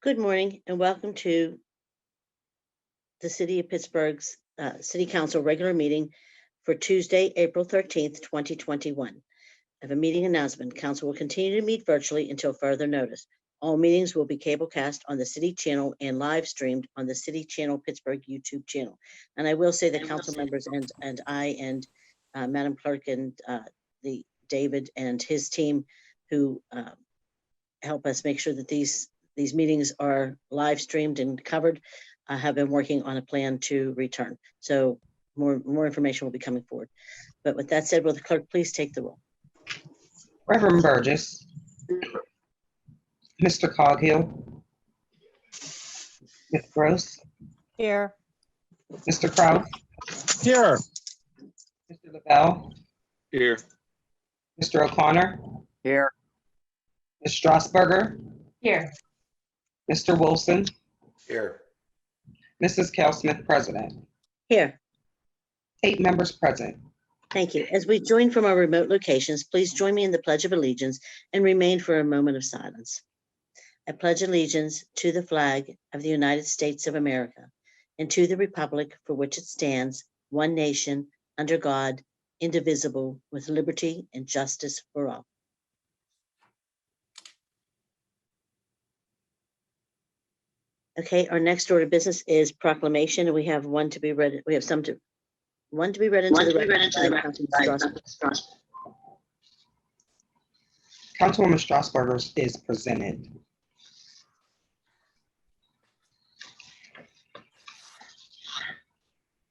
Good morning and welcome to the City of Pittsburgh's City Council regular meeting for Tuesday, April 13th, 2021. I have a meeting announcement. Council will continue to meet virtually until further notice. All meetings will be cablecast on the City channel and live streamed on the City Channel Pittsburgh YouTube channel. And I will say that council members and I and Madam Clerk and the David and his team who help us make sure that these meetings are live streamed and covered, have been working on a plan to return. So more information will be coming forward. But with that said, will the clerk please take the roll? Reverend Burgess, Mr. Coghill, Ms. Gross, Here. Mr. Kraus, Here. Mr. Lavelle, Here. Mr. O'Connor, Here. Ms. Strasburger, Here. Mr. Wilson, Here. Mrs. Cal Smith, President. Here. 8 members present. Thank you. As we join from our remote locations, please join me in the Pledge of Allegiance and remain for a moment of silence. I pledge allegiance to the flag of the United States of America and to the republic for which it stands, one nation, under God, indivisible, with liberty and justice for all. Okay, our next order of business is proclamation, and we have one to be read. We have one to be read into the record. Councilwoman Strasburger is presented.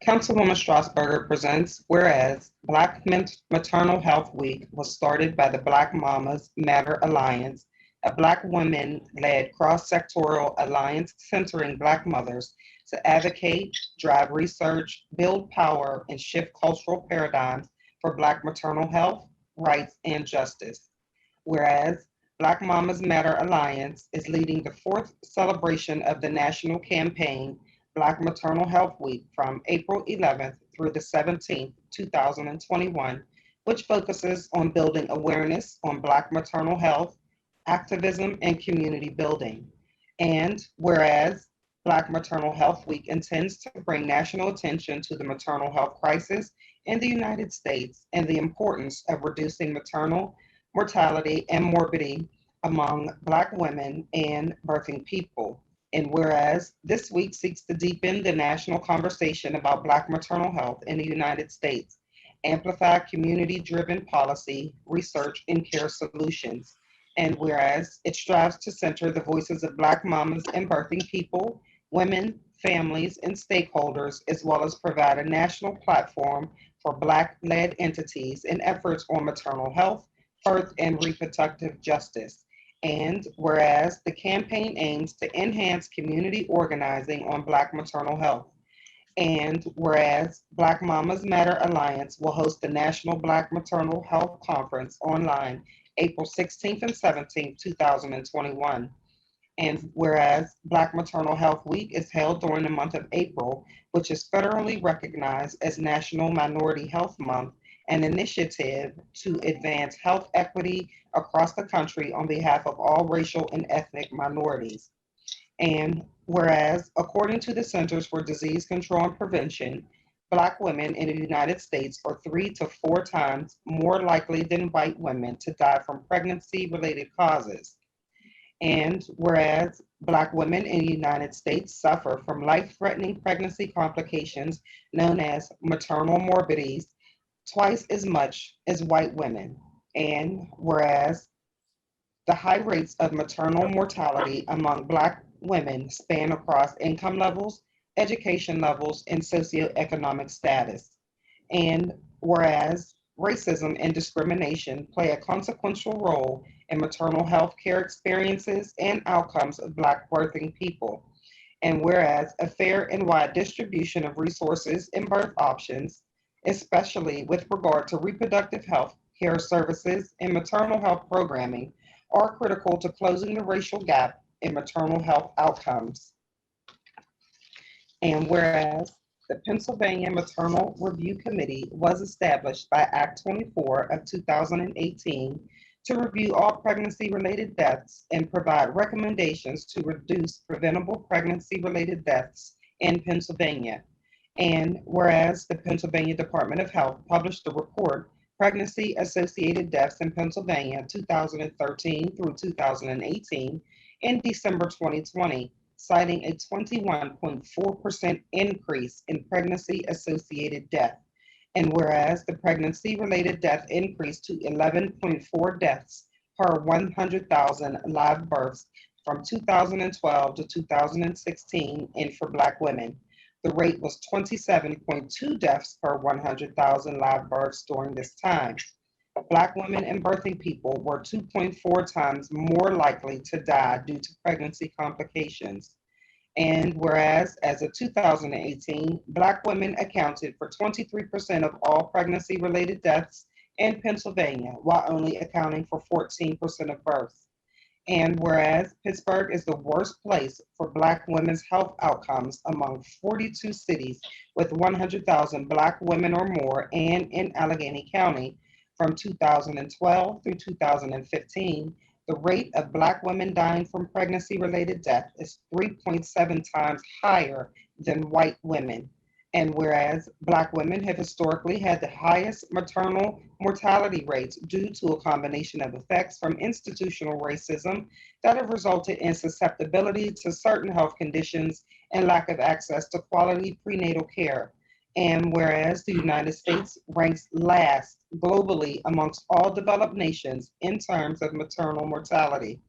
Councilwoman Strasburger presents, whereas Black Maternal Health Week was started by the Black Mamas Matter Alliance, a Black women-led cross-sectoral alliance centering Black mothers to advocate, drive research, build power, and shift cultural paradigms for Black maternal health, rights, and justice. Whereas Black Mamas Matter Alliance is leading the 4th celebration of the national campaign, Black Maternal Health Week, from April 11th through the 17th, 2021, which focuses on building awareness on Black maternal health, activism, and community building. And whereas Black Maternal Health Week intends to bring national attention to the maternal health crisis in the United States and the importance of reducing maternal mortality and morbidity among Black women and birthing people. And whereas this week seeks to deepen the national conversation about Black maternal health in the United States, amplify community-driven policy, research, and care solutions. And whereas it strives to center the voices of Black mamas and birthing people, women, families, and stakeholders, as well as provide a national platform for Black-led entities in efforts on maternal health, birth, and reproductive justice. And whereas the campaign aims to enhance community organizing on Black maternal health. And whereas Black Mamas Matter Alliance will host the National Black Maternal Health Conference online April 16th and 17th, 2021. And whereas Black Maternal Health Week is held during the month of April, which is federally recognized as National Minority Health Month, an initiative to advance health equity across the country on behalf of all racial and ethnic minorities. And whereas, according to the Centers for Disease Control and Prevention, Black women in the United States are 3 to 4 times more likely than white women to die from pregnancy-related causes. And whereas Black women in the United States suffer from life-threatening pregnancy complications known as maternal morbidities twice as much as white women. And whereas the high rates of maternal mortality among Black women span across income levels, education levels, and socioeconomic status. And whereas racism and discrimination play a consequential role in maternal health care experiences and outcomes of Black birthing people. And whereas a fair and wide distribution of resources and birth options, especially with regard to reproductive health care services and maternal health programming, are critical to closing the racial gap in maternal health outcomes. And whereas the Pennsylvania Maternal Review Committee was established by Act 24 of 2018 to review all pregnancy-related deaths and provide recommendations to reduce preventable pregnancy-related deaths in Pennsylvania. And whereas the Pennsylvania Department of Health published the report, Pregnancy-Associated Deaths in Pennsylvania 2013 through 2018 in December 2020, citing a 21.4% increase in pregnancy-associated death. And whereas the pregnancy-related death increased to 11.4 deaths per 100,000 live births from 2012 to 2016, and for Black women, the rate was 27.2 deaths per 100,000 live births during this time. Black women and birthing people were 2.4 times more likely to die due to pregnancy complications. And whereas, as of 2018, Black women accounted for 23% of all pregnancy-related deaths in Pennsylvania, while only accounting for 14% of births. And whereas Pittsburgh is the worst place for Black women's health outcomes among 42 cities with 100,000 Black women or more, and in Allegheny County, from 2012 through 2015, the rate of Black women dying from pregnancy-related death is 3.7 times higher than white women. And whereas Black women have historically had the highest maternal mortality rates due to a combination of effects from institutional racism that have resulted in susceptibility to certain health conditions and lack of access to quality prenatal care. And whereas the United States ranks last globally amongst all developed nations in terms of maternal mortality.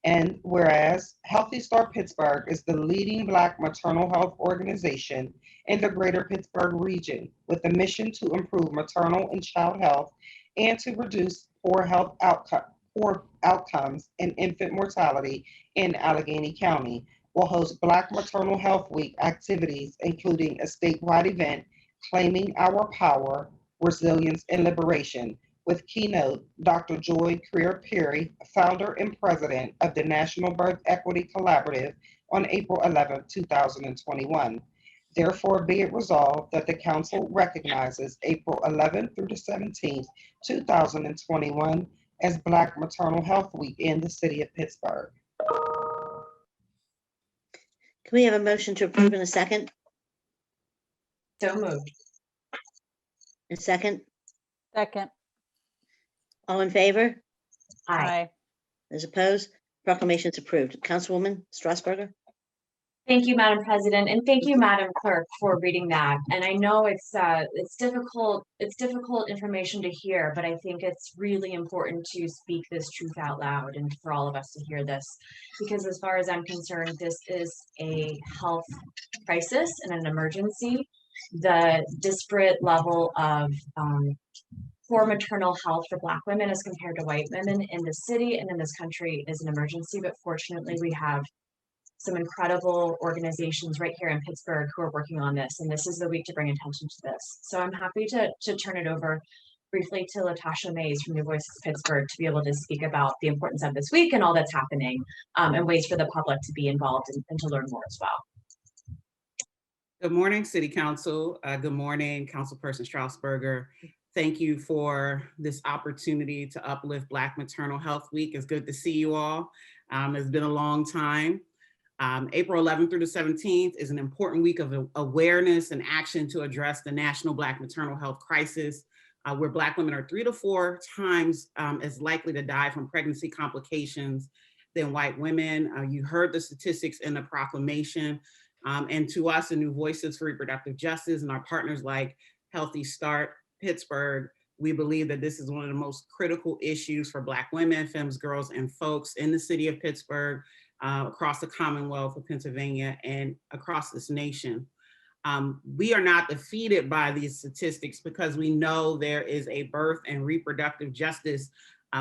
And whereas Healthy Start Pittsburgh is the leading Black maternal health organization in the greater Pittsburgh region, with a mission to improve maternal and child health and to reduce poor outcomes and infant mortality in Allegheny County, will host Black Maternal Health Week activities, including a statewide event, Claiming Our Power, Resilience, and Liberation, with keynote Dr. Joy Creer-Perry, founder and president of the National Birth Equity Collaborative, on April 11, 2021. Therefore, be it resolved that the council recognizes April 11th through the 17th, 2021 as Black Maternal Health Week in the city of Pittsburgh. Can we have a motion to approve in a second? So moved. A second? Second. All in favor? Aye. Those opposed? Proclamation is approved. Councilwoman Strasburger? Thank you, Madam President, and thank you, Madam Clerk, for reading that. And I know it's difficult information to hear, but I think it's really important to speak this truth out loud and for all of us to hear this, because as far as I'm concerned, this is a health crisis and an emergency. The disparate level of poor maternal health for Black women as compared to white women in the city and in this country is an emergency, but fortunately we have some incredible organizations right here in Pittsburgh who are working on this, and this is the week to bring attention to this. So I'm happy to turn it over briefly to Latasha Mays from New Voices Pittsburgh to be able to speak about the importance of this week and all that's happening, and ways for the public to be involved and to learn more as well. Good morning, City Council. Good morning, Councilperson Strasburger. Thank you for this opportunity to uplift Black Maternal Health Week. It's good to see you all. It's been a long time. April 11th through the 17th is an important week of awareness and action to address the national Black maternal health crisis, where Black women are 3 to 4 times as likely to die from pregnancy complications than white women. You heard the statistics in the proclamation. And to us, the New Voices for Reproductive Justice and our partners like Healthy Start Pittsburgh, we believe that this is one of the most critical issues for Black women, femmes, girls, and folks in the city of Pittsburgh, across the Commonwealth of Pennsylvania, and across this nation. We are not defeated by these statistics because we know there is a birth and reproductive justice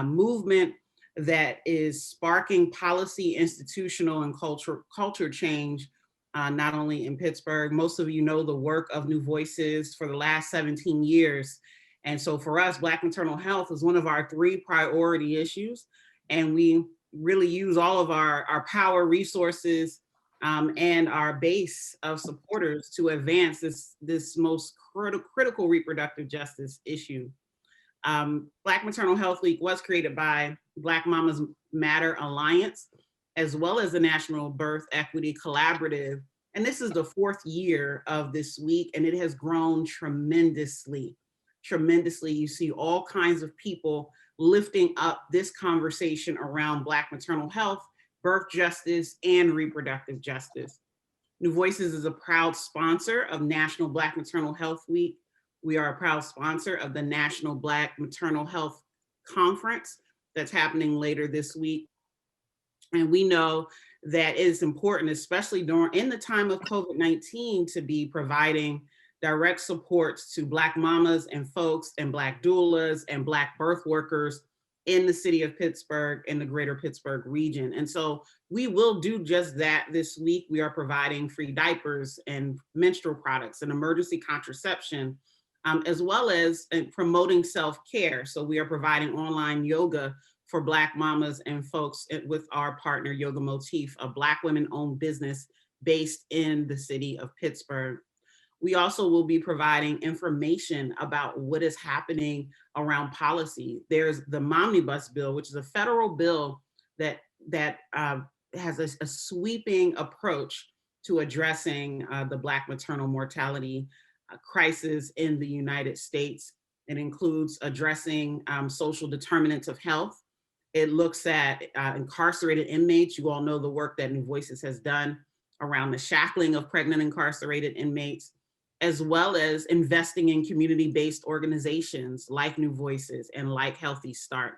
movement that is sparking policy, institutional, and culture change, not only in Pittsburgh. Most of you know the work of New Voices for the last 17 years. And so for us, Black maternal health is one of our 3 priority issues. And we really use all of our power, resources, and our base of supporters to advance this most critical reproductive justice issue. Black Maternal Health Week was created by Black Mamas Matter Alliance, as well as the National Birth Equity Collaborative. And this is the 4th year of this week, and it has grown tremendously. Tremendously. You see all kinds of people lifting up this conversation around Black maternal health, birth justice, and reproductive justice. New Voices is a proud sponsor of National Black Maternal Health Week. We are a proud sponsor of the National Black Maternal Health Conference that's happening later this week. And we know that it is important, especially in the time of COVID-19, to be providing direct supports to Black mamas and folks and Black doulas and Black birth workers in the city of Pittsburgh and the greater Pittsburgh region. And so we will do just that this week. We are providing free diapers and menstrual products and emergency contraception, as well as promoting self-care. So we are providing online yoga for Black mamas and folks with our partner Yoga Motif, a Black women-owned business based in the city of Pittsburgh. We also will be providing information about what is happening around policy. There's the Momnibus bill, which is a federal bill that has a sweeping approach to addressing the Black maternal mortality crisis in the United States. It includes addressing social determinants of health. It looks at incarcerated inmates. You all know the work that New Voices has done around the shackling of pregnant incarcerated inmates, as well as investing in community-based organizations like New Voices and like Healthy Start.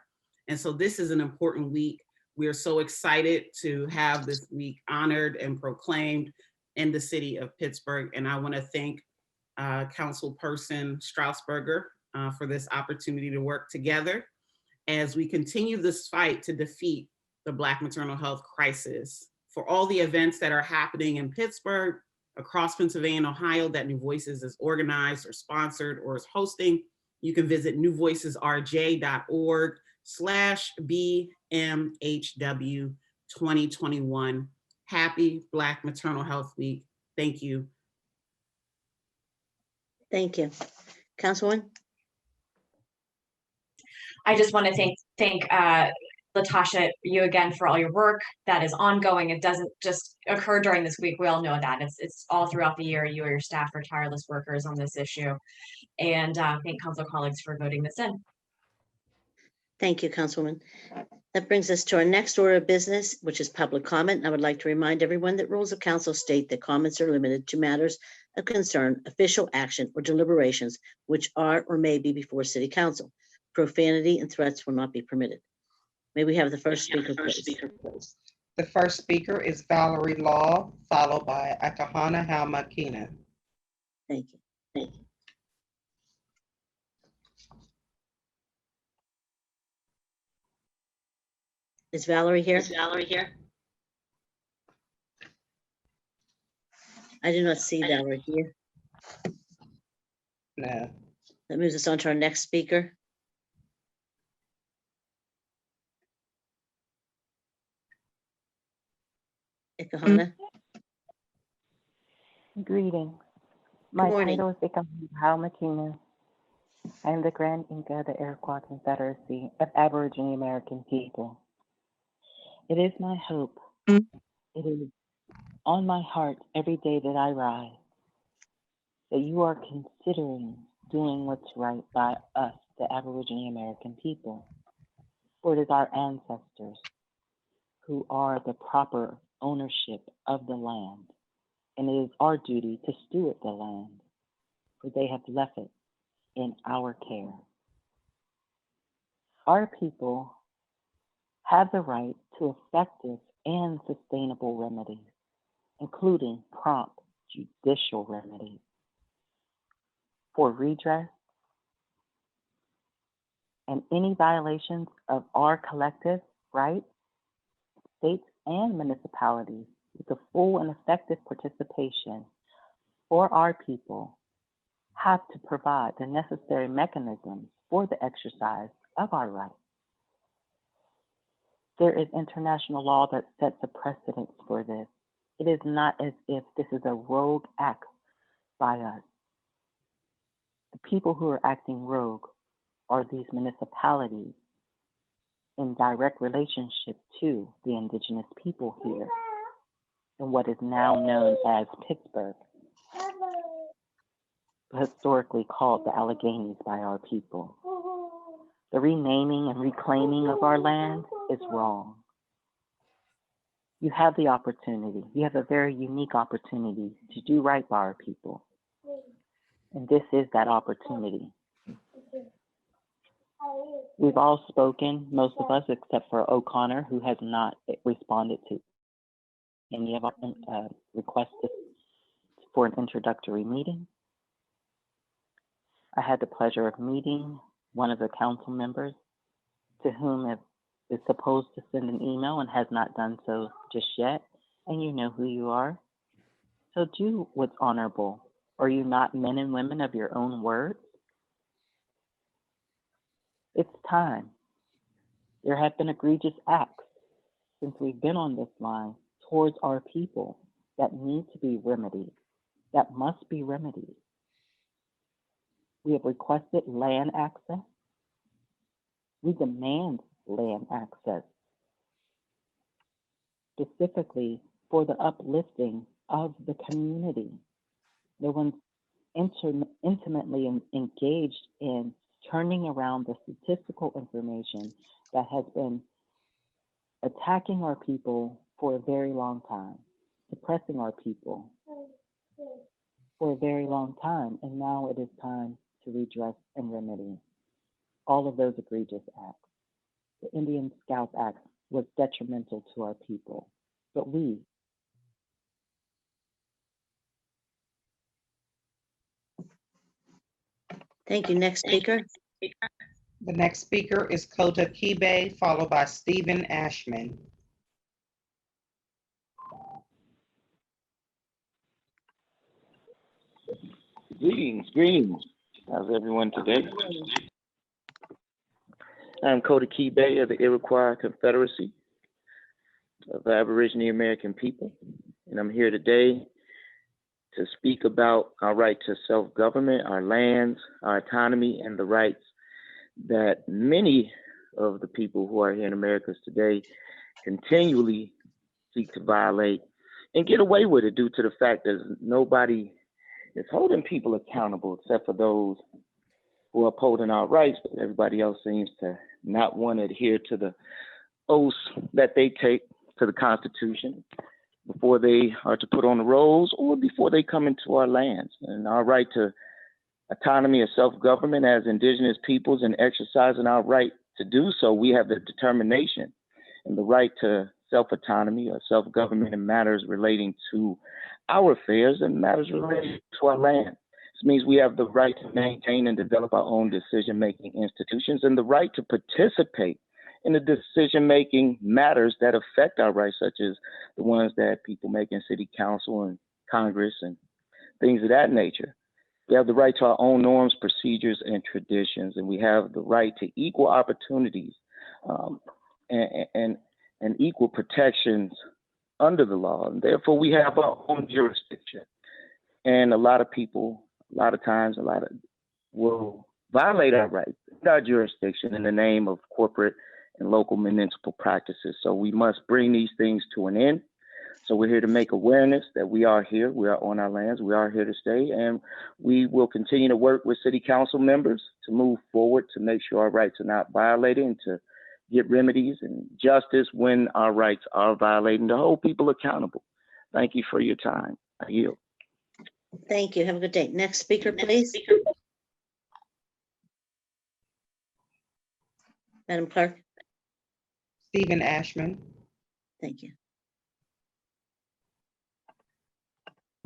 And so this is an important week. We are so excited to have this week honored and proclaimed in the city of Pittsburgh. And I want to thank Councilperson Strausberger for this opportunity to work together as we continue this fight to defeat the Black maternal health crisis. For all the events that are happening in Pittsburgh, across Pennsylvania and Ohio that New Voices is organized or sponsored or is hosting, you can visit newvoicesrj.org/BMHW 2021. Happy Black Maternal Health Week. Thank you. Thank you. Councilwoman? I just want to thank Latasha, you again for all your work that is ongoing. It doesn't just occur during this week. We all know that it's all throughout the year. You or your staff are tireless workers on this issue. And thank council colleagues for voting this in. Thank you, Councilwoman. That brings us to our next order of business, which is public comment. I would like to remind everyone that rules of council state that comments are limited to matters of concern, official action, or deliberations which are or may be before City Council. Profanity and threats will not be permitted. May we have the first speaker, please? The first speaker is Valerie Law, followed by Akahana Halmakina. Thank you. Thank you. Is Valerie here? I do not see Valerie here. No. That moves us on to our next speaker. Ikahana. Greetings. My morning. title is Ikahana Halmakina. I am the Grand Inca of the Iroquois Confederacy of Aboriginal American People. It is my hope, it is on my heart every day that I rise, that you are considering doing what's right by us, the Aboriginal American people. For it is our ancestors who are the proper ownership of the land, and it is our duty to steward the land, for they have left it in our care. Our people have the right to effective and sustainable remedies, including prompt judicial remedies for redress and any violations of our collective rights. States and municipalities, with the full and effective participation for our people, have to provide the necessary mechanisms for the exercise of our rights. There is international law that sets a precedent for this. It is not as if this is a rogue act by us. The people who are acting rogue are these municipalities in direct relationship to the indigenous people here in what is now known as Pittsburgh, historically called the Alleghenies by our people. The renaming and reclaiming of our land is wrong. You have the opportunity, you have a very unique opportunity to do right by our people. And this is that opportunity. We've all spoken, most of us, except for O'Connor, who has not responded to any of our requests for an introductory meeting. I had the pleasure of meeting one of the council members to whom is supposed to send an email and has not done so just yet, and you know who you are. So do what's honorable. Are you not men and women of your own words? It's time. There have been egregious acts since we've been on this line towards our people that need to be remedied, that must be remedied. We have requested land access. We demand land access, specifically for the uplifting of the community. No one's intimately engaged in turning around the statistical information that has been attacking our people for a very long time, suppressing our people for a very long time, and now it is time to redress and remedy all of those egregious acts. The Indian Scalp Act was detrimental to our people, but we, Thank you. Next speaker. The next speaker is Kota Kibe, followed by Stephen Ashman. Greetings. How's everyone today? I'm Kota Kibe of the Iroquois Confederacy of the Aboriginal American people, and I'm here today to speak about our right to self-government, our lands, our autonomy, and the rights that many of the people who are here in Americas today continually seek to violate and get away with it due to the fact that nobody is holding people accountable except for those who are upholding our rights, but everybody else seems to not want to adhere to the oaths that they take to the Constitution before they are to put on the rolls or before they come into our lands. And our right to autonomy or self-government as indigenous peoples and exercising our right to do so, we have the determination and the right to self-autonomy or self-government in matters relating to our affairs and matters relating to our land. This means we have the right to maintain and develop our own decision-making institutions and the right to participate in the decision-making matters that affect our rights, such as the ones that people make in city council and Congress and things of that nature. We have the right to our own norms, procedures, and traditions, and we have the right to equal opportunities and equal protections under the law. And therefore, we have our own jurisdiction. And a lot of people, a lot of times, will violate our rights, our jurisdiction in the name of corporate and local municipal practices. So we must bring these things to an end. So we're here to make awareness that we are here, we are on our lands, we are here to stay, and we will continue to work with city council members to move forward to make sure our rights are not violated and to get remedies and justice when our rights are violated and to hold people accountable. Thank you for your time. I yield. Thank you. Have a good day. Next speaker, please. Madam Clerk. Stephen Ashman. Thank you.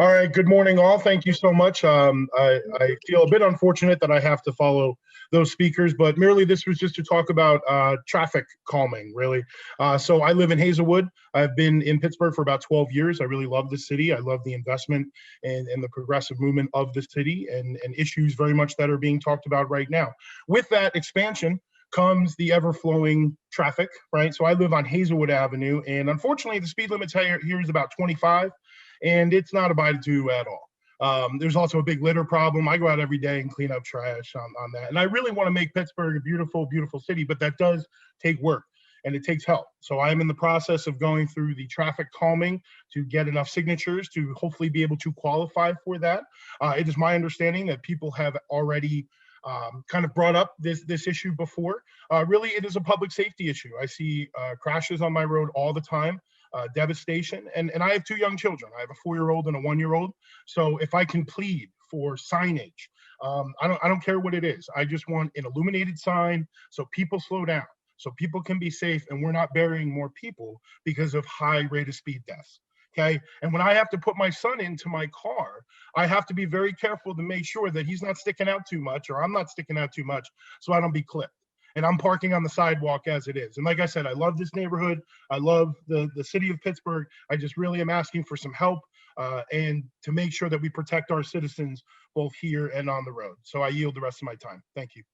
All right, good morning all. Thank you so much. I feel a bit unfortunate that I have to follow those speakers, but merely this was just to talk about traffic calming, really. So I live in Hazelwood. I've been in Pittsburgh for about 12 years. I really love the city. I love the investment and the progressive movement of the city and issues very much that are being talked about right now. With that expansion comes the ever-flowing traffic, right? So I live on Hazelwood Avenue, and unfortunately the speed limit here is about 25. And it's not abided to at all. There's also a big litter problem. I go out every day and clean up trash on that. And I really want to make Pittsburgh a beautiful, beautiful city, but that does take work and it takes help. So I am in the process of going through the traffic calming to get enough signatures to hopefully be able to qualify for that. It is my understanding that people have already kind of brought up this issue before. Really, it is a public safety issue. I see crashes on my road all the time. Devastation. And I have 2 young children. I have a 4-year-old and a 1-year-old. So if I can plead for signage, I don't care what it is. I just want an illuminated sign so people slow down, so people can be safe and we're not burying more people because of high rate of speed deaths. Okay. And when I have to put my son into my car, I have to be very careful to make sure that he's not sticking out too much or I'm not sticking out too much so I don't be clipped. And I'm parking on the sidewalk as it is. And like I said, I love this neighborhood. I love the city of Pittsburgh. I just really am asking for some help and to make sure that we protect our citizens both here and on the road. So I yield the rest of my time. Thank you.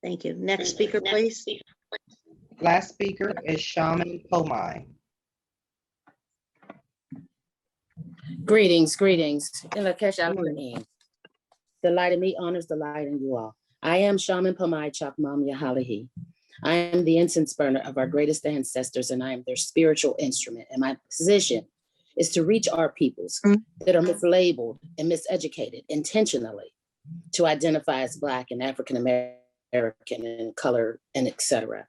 Thank you. Next speaker, please. Last speaker is Shaman Pomai. Greetings. Delight in me honors the light in you all. I am Shaman Pomai Chakmam Yahalahi. I am the incense burner of our greatest ancestors, and I am their spiritual instrument. And my position is to reach our peoples that are mislabeled and miseducated intentionally to identify as Black and African American and color and etc.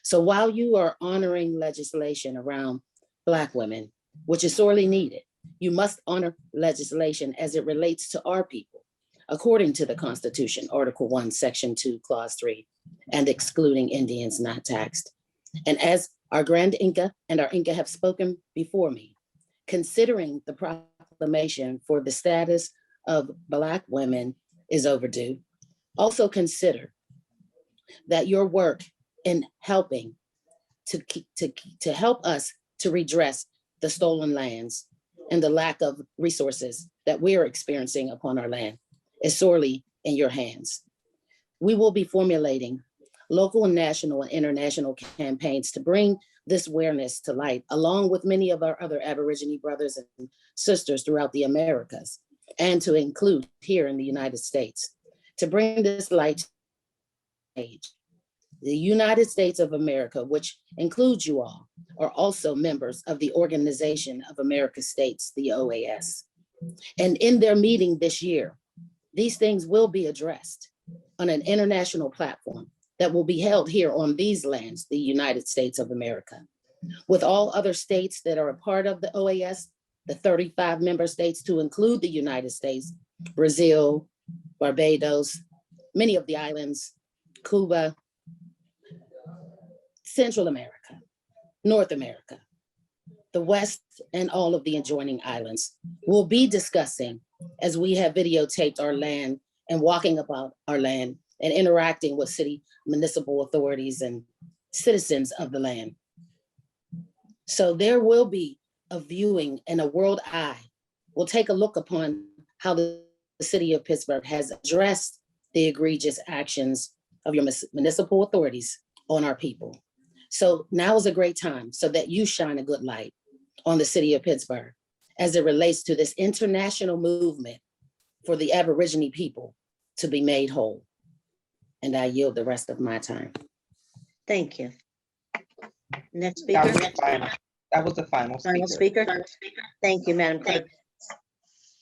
So while you are honoring legislation around Black women, which is sorely needed, you must honor legislation as it relates to our people, according to the Constitution, Article 1, Section 2, Clause 3, and excluding Indians not taxed. And as our Grand Inca and our Inca have spoken before me, considering the proclamation for the status of Black women is overdue, also consider that your work in helping to help us to redress the stolen lands and the lack of resources that we are experiencing upon our land is sorely in your hands. We will be formulating local and national and international campaigns to bring this awareness to light, along with many of our other Aborigine brothers and sisters throughout the Americas, and to include here in the United States, to bring this light to the age. The United States of America, which includes you all, are also members of the Organization of American States, the OAS. And in their meeting this year, these things will be addressed on an international platform that will be held here on these lands, the United States of America, with all other states that are a part of the OAS, the 35 member states to include the United States, Brazil, Barbados, many of the islands, Cuba, Central America, North America, the West, and all of the adjoining islands. We'll be discussing, as we have videotaped our land and walking about our land and interacting with city municipal authorities and citizens of the land. So there will be a viewing and a world eye. We'll take a look upon how the city of Pittsburgh has addressed the egregious actions of your municipal authorities on our people. So now is a great time so that you shine a good light on the city of Pittsburgh as it relates to this international movement for the Aborigine people to be made whole. And I yield the rest of my time. Thank you. Next That speaker. was the final. That was the final Final speaker. speaker. Thank you, Madam Clerk.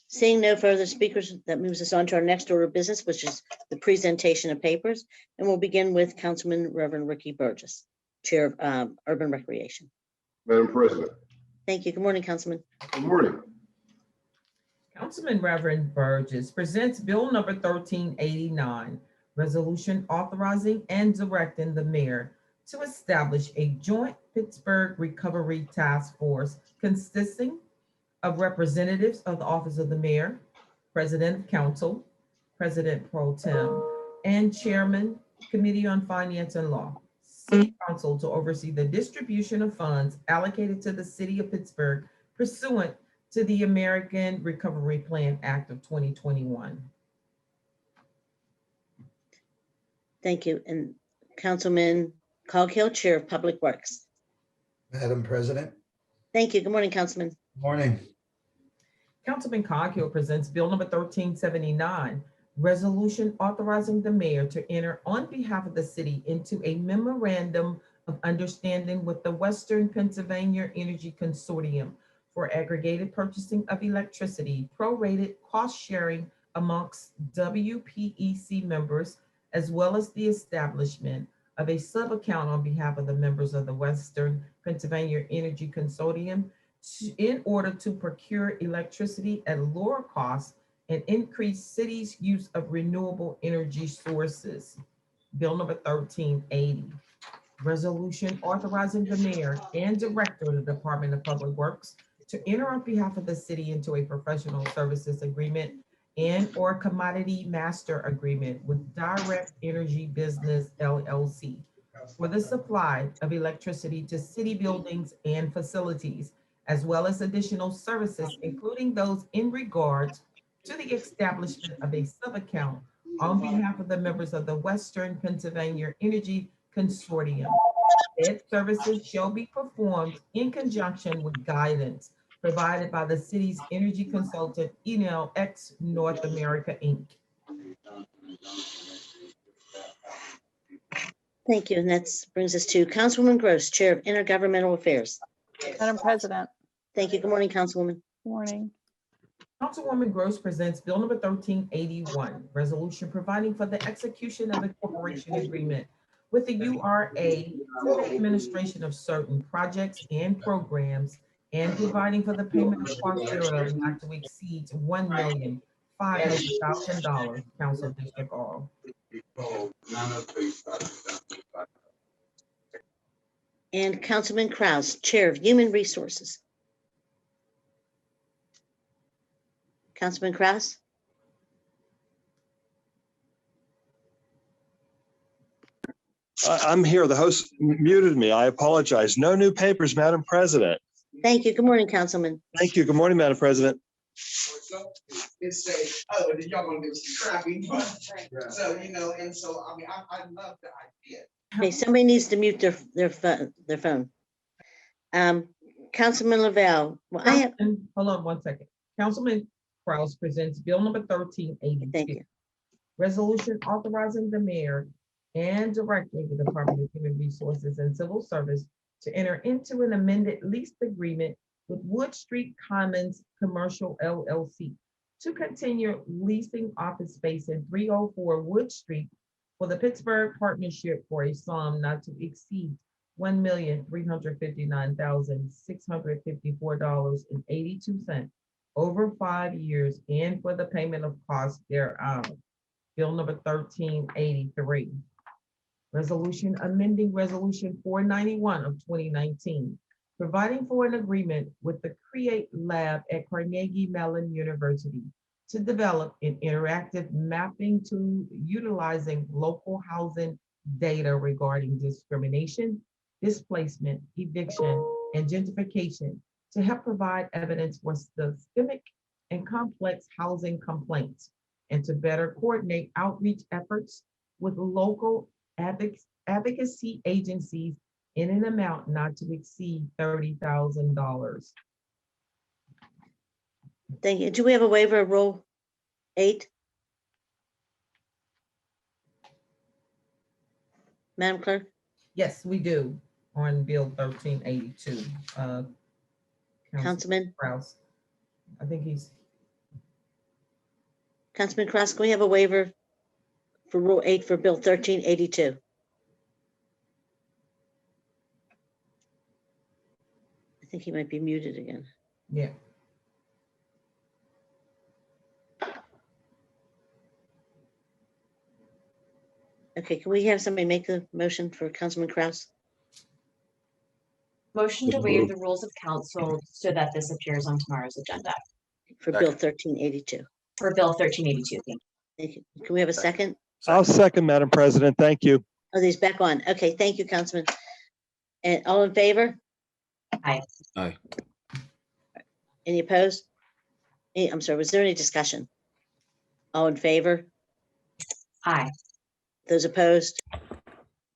Seeing no further speakers, that moves us on to our next order of business, which is the presentation of papers. And we'll begin with Councilman Reverend Ricky Burgess, Chair of Urban Recreation. Madam President. Thank you. Good morning, Councilman. Good morning. Councilman Reverend Burgess presents Bill number 1389, resolution authorizing and directing the mayor to establish a joint Pittsburgh Recovery Task Force consisting of representatives of the Office of the Mayor, President of Council, President Pro Tem, and Chairman, Committee on Finance and Law, City Council to oversee the distribution of funds allocated to the City of Pittsburgh pursuant to the American Recovery Plan Act of 2021. Thank you. And Councilman Coghill, Chair of Public Works. Madam President. Thank you. Good morning, Councilman. Morning. Councilman Coghill presents Bill number 1379, resolution authorizing the mayor to enter on behalf of the city into a memorandum of understanding with the Western Pennsylvania Energy Consortium for aggregated purchasing of electricity, prorated cost sharing amongst WPEC members, as well as the establishment of a sub-account on behalf of the members of the Western Pennsylvania Energy Consortium in order to procure electricity at lower costs and increase cities' use of renewable energy sources. Bill number 1380. Resolution authorizing the mayor and director of the Department of Public Works to enter on behalf of the city into a professional services agreement and or commodity master agreement with Direct Energy Business LLC for the supply of electricity to city buildings and facilities, as well as additional services, including those in regards to the establishment of a sub-account on behalf of the members of the Western Pennsylvania Energy Consortium. Said services shall be performed in conjunction with guidance provided by the city's energy consultant, Enel X North America, Inc. Thank you. And that brings us to Councilwoman Gross, Chair of Intergovernmental Affairs. Madam President, Thank you. Good morning, Councilwoman. good morning. Councilwoman Gross presents Bill number 1381, resolution providing for the execution of a corporation agreement with the URA for the administration of certain projects and programs and providing for the payment of costs thereof not to exceed $1,500,000, Council District R. And Councilman Kraus, Chair of Human Resources. Councilman Kraus? I'm here. The host muted me. I apologize. No new papers, Madam President. Thank you. Good morning, Councilman. Thank you. Good morning, Madam President. It's say, oh, y'all gonna do some crappy, so, and so, I mean, I love the idea. Okay, somebody needs to mute their phone. Councilman Lavelle, well, I have, Hold on one second. Councilman Kraus presents Bill number 1382. thank you. Resolution authorizing the mayor and director of the Department of Human Resources and Civil Service to enter into an amended lease agreement with Wood Street Commons Commercial LLC to continue leasing office space in 304 Wood Street for the Pittsburgh Partnership for a sum not to exceed $1,359,654.82 over 5 years and for the payment of costs thereof. Bill number 1383. Resolution amending Resolution 491 of 2019, providing for an agreement with the CREATE Lab at Carnegie Mellon University to develop an interactive mapping tool utilizing local housing data regarding discrimination, displacement, eviction, and gentrification to help provide evidence for systemic and complex housing complaints, and to better coordinate outreach efforts with local advocacy agencies in an amount not to exceed $30,000. Thank you. Do we have a waiver of Rule 8? Madam Clerk? Yes, we do on Bill 1382. Councilman? Kraus. I think he's. Councilman Kraus, can we have a waiver for Rule 8 for Bill 1382? I think he might be muted again. Yeah. Okay, can we have somebody make the motion for Councilman Kraus? Motion to waive the rules of council so that this appears on tomorrow's agenda For Bill 1382. for Bill 1382. Thank you. Thank you. Can we have a second? I'll second, Madam President. Thank you. Oh, he's back on. Okay, thank you, Councilman. And all in favor? Aye. Aye. Any opposed? I'm sorry, was there any discussion? All in favor? Aye. Those opposed?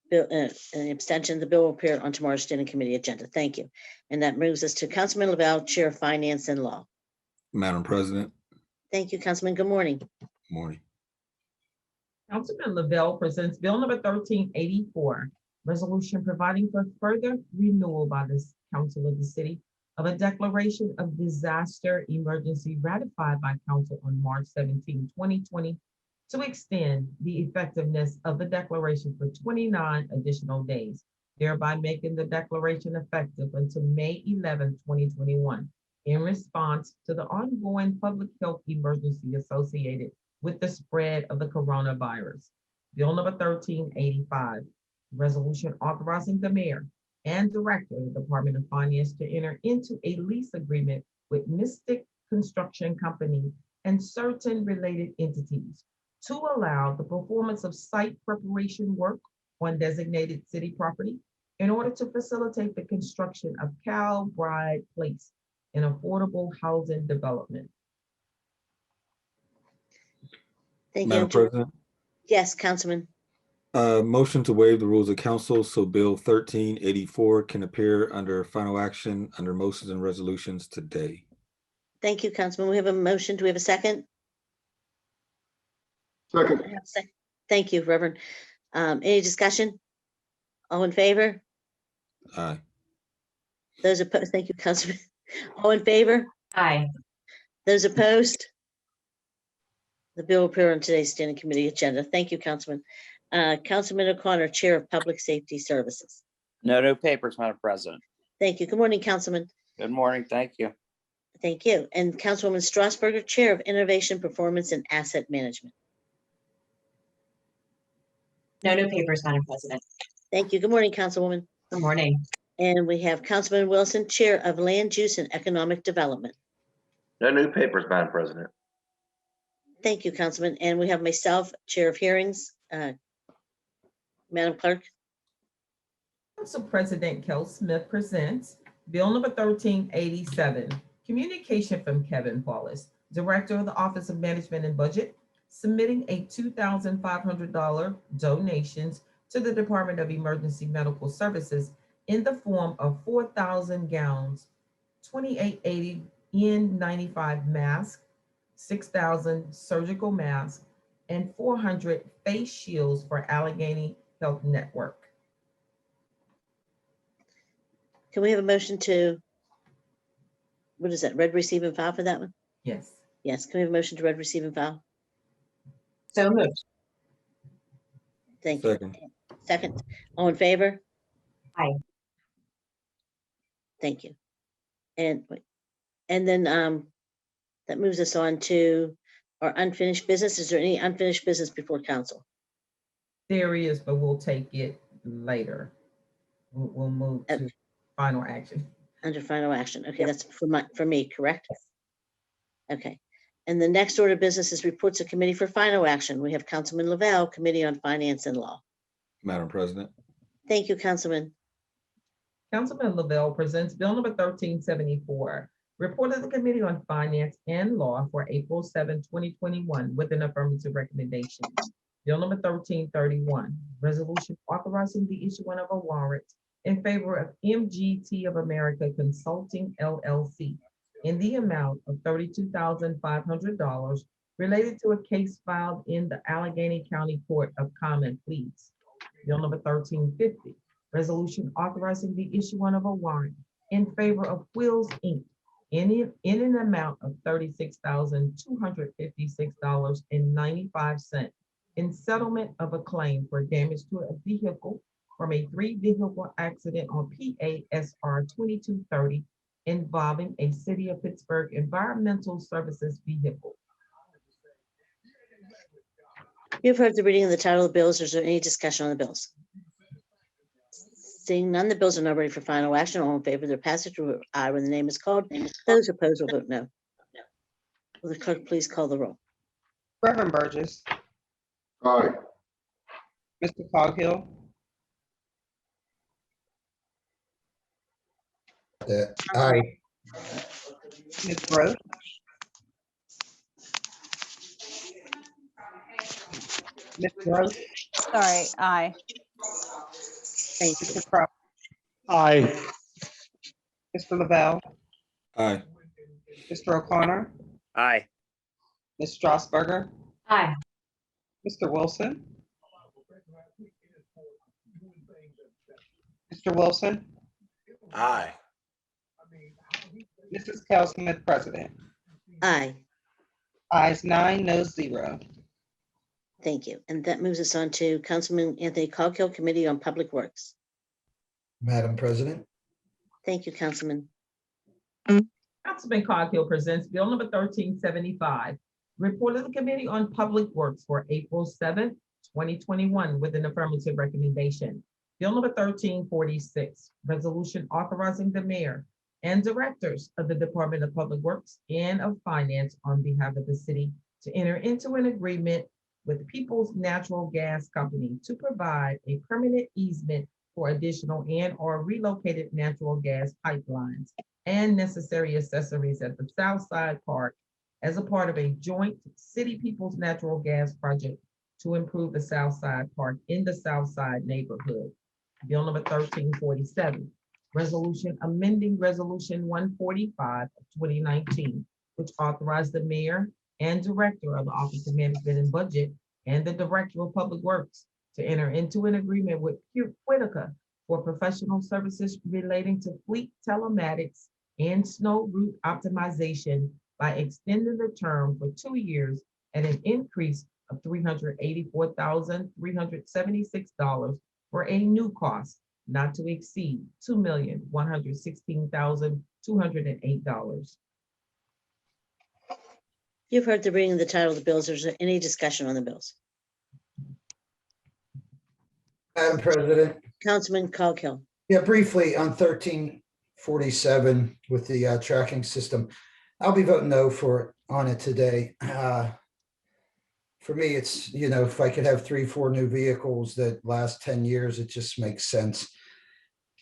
Bill, an abstention, the bill will appear on tomorrow's standing committee agenda. Thank you. And that moves us to Councilman Lavelle, Chair of Finance and Law. Madam President, Thank you, Councilman. Good morning. morning. Councilman Lavelle presents Bill number 1384, resolution providing for further renewal by the council of the city of a declaration of disaster emergency ratified by council on March 17, 2020, to extend the effectiveness of the declaration for 29 additional days, thereby making the declaration effective until May 11, 2021, in response to the ongoing public health emergency associated with the spread of the coronavirus. Bill number 1385, resolution authorizing the mayor and director of the Department of Finance to enter into a lease agreement with Mystic Construction Company and certain related entities to allow the performance of site preparation work on designated city property in order to facilitate the construction of Cal Bride Place, an affordable housing development. Thank Madam you. President, Yes, Councilman. motion to waive the rules of council so Bill 1384 can appear under final action under motions and resolutions today. Thank you, Councilman. We have a motion. Do we have a second? Second. I have a sec- Thank you, Reverend. Any discussion? All in favor? Aye. Those opposed? Thank you, Councilman. All in favor? Aye. Those opposed? The bill will appear on today's standing committee agenda. Thank you, Councilman. Councilman O'Connor, Chair of Public Safety Services. No new papers, Madam President. Thank you. Good morning, Councilman. Good morning. Thank you. Thank you. And Councilwoman Strasburger, Chair of Innovation, Performance, and Asset Management. No new papers, Madam President. Thank you. Good morning, Councilwoman. Good morning. And we have Councilman Wilson, Chair of Land Use and Economic Development. No new papers, Madam President. Thank you, Councilman. And we have myself, Chair of Hearings. Madam Clerk. Council President Kel Smith presents Bill number 1387, communication from Kevin Wallace, Director of the Office of Management and Budget, submitting a $2,500 donations to the Department of Emergency Medical Services in the form of 4,000 gowns, 2880 N95 masks, 6,000 surgical masks, and 400 face shields for Allegheny Health Network. Can we have a motion to, what is that, read, receive, and file for that one? Yes. Yes, can we have a motion to read, receive, and file? So moved. Thank you. Second. Second, all in favor? Aye. Thank you. And wait, and then that moves us on to our unfinished business. Is there any unfinished business before council? There is, but we'll take it later. We'll move to final action. Under final action. Okay, that's for me, correct? Okay. And the next order of business is reports of committee for final action. We have Councilman Lavelle, Committee on Finance and Law. Madam President, Thank you, Councilman. Councilman Lavelle presents Bill number 1374, report of the Committee on Finance and Law for April 7, 2021, with an affirmative recommendation. Bill number 1331, resolution authorizing the issuance of a warrant in favor of MGT of America Consulting LLC in the amount of $32,500 related to a case filed in the Allegheny County Court of Common Pleas. Bill number 1350, resolution authorizing the issuance of a warrant in favor of Wheels Inc. in an amount of $36,256.95 in settlement of a claim for damage to a vehicle from a 3-vehicle accident on PASR 2230 involving a City of Pittsburgh Environmental Services vehicle. You've heard the reading of the title of the bills. Is there any discussion on the bills? Seeing none, the bills are now ready for final action. All in favor of their passage will vote aye when the name is called. Those opposed will vote no. Will the clerk please call the roll? Reverend Burgess, Aye. Mr. Coghill, Aye. Ms. Gross, Ms. Gross, Sorry, aye. Thank you. Mr. Crawford, Aye. Mr. Lavelle, aye. Mr. O'Connor, Aye. Ms. Strasburger, Aye. Mr. Wilson. Mr. Wilson, Aye. Mrs. Cal Smith, President. Aye. Ayes 9, no 0. Thank you. And that moves us on to Councilman Anthony Coghill, Committee on Public Works. Madam President, Thank you, Councilman. Councilman Coghill presents Bill number 1375, report of the Committee on Public Works for April 7th, 2021, with an affirmative recommendation. Bill number 1346, resolution authorizing the mayor and directors of the Department of Public Works and of Finance on behalf of the city to enter into an agreement with Peoples Natural Gas Company to provide a permanent easement for additional and/or relocated natural gas pipelines and necessary accessories at the South Side Park as a part of a joint City Peoples Natural Gas project to improve the South Side Park in the South Side neighborhood. Bill number 1347, resolution amending Resolution 145 of 2019, which authorized the mayor and director of the Office of Management and Budget and the Director of Public Works to enter into an agreement with Whitaker for professional services relating to fleet telematics and snow route optimization by extending the term for 2 years at an increase of $384,376 for a new cost not to exceed $2,116,208. You've heard the reading of the title of the bills. Is there any discussion on the bills? Madam President, Councilman Coghill. yeah, briefly on 1347 with the tracking system. I'll be voting no on it today. For me, it's, if I could have 3-4 new vehicles that last 10 years, it just makes sense.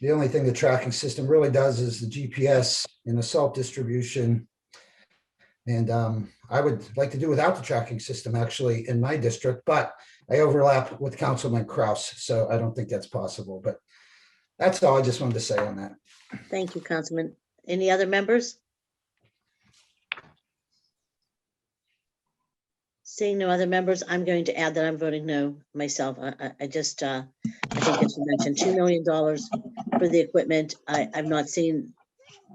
The only thing the tracking system really does is the GPS and the salt distribution. And I would like to do without the tracking system actually in my district, but I overlap with Councilman Kraus, so I don't think that's possible, but that's all I just wanted to say on that. Thank you, Councilman. Any other members? Seeing no other members, I'm going to add that I'm voting no myself. I think as you mentioned, $2 million for the equipment. I've not seen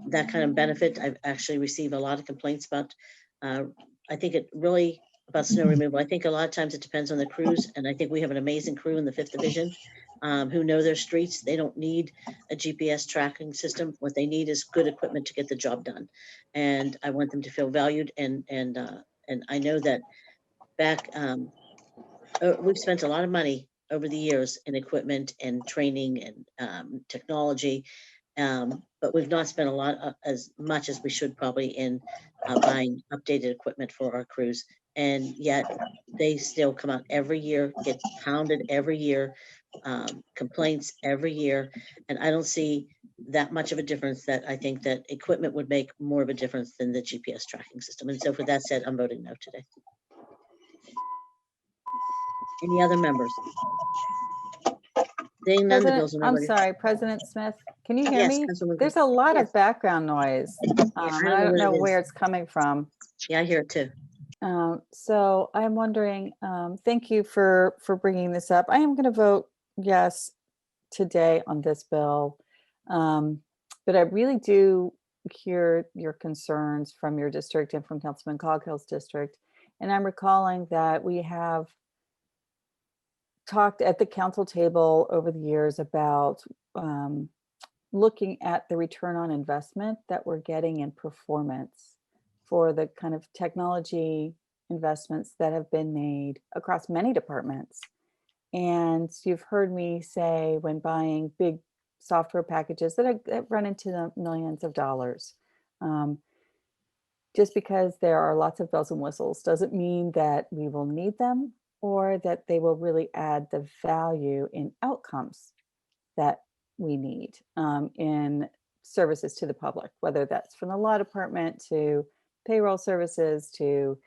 that kind of benefit. I've actually received a lot of complaints about, I think it really about snow removal. I think a lot of times it depends on the crews, and I think we have an amazing crew in the 5th Division who know their streets. They don't need a GPS tracking system. What they need is good equipment to get the job done. And I want them to feel valued, and I know that back, we've spent a lot of money over the years in equipment and training and technology, but we've not spent a lot as much as we should probably in buying updated equipment for our crews. And yet they still come out every year, get pounded every year, complaints every year. And I don't see that much of a difference that I think that equipment would make more of a difference than the GPS tracking system. And so for that said, I'm voting no today. Any other members? Seeing none, the bills are I'm ready. sorry, President Smith, can you hear Yes, me? Councilwoman There's Green. a lot Yes. of background noise. I I don't know it is. where it's coming from. Yeah, I hear it too. So I'm wondering, thank you for bringing this up. I am going to vote yes today on this bill. But I really do hear your concerns from your district and from Councilman Coghill's district. And I'm recalling that we have talked at the council table over the years about looking at the return on investment that we're getting in performance for the kind of technology investments that have been made across many departments. And you've heard me say when buying big software packages that run into the millions of dollars. Just because there are lots of bells and whistles doesn't mean that we will need them or that they will really add the value in outcomes that we need in services to the public, whether that's from the law department to payroll services to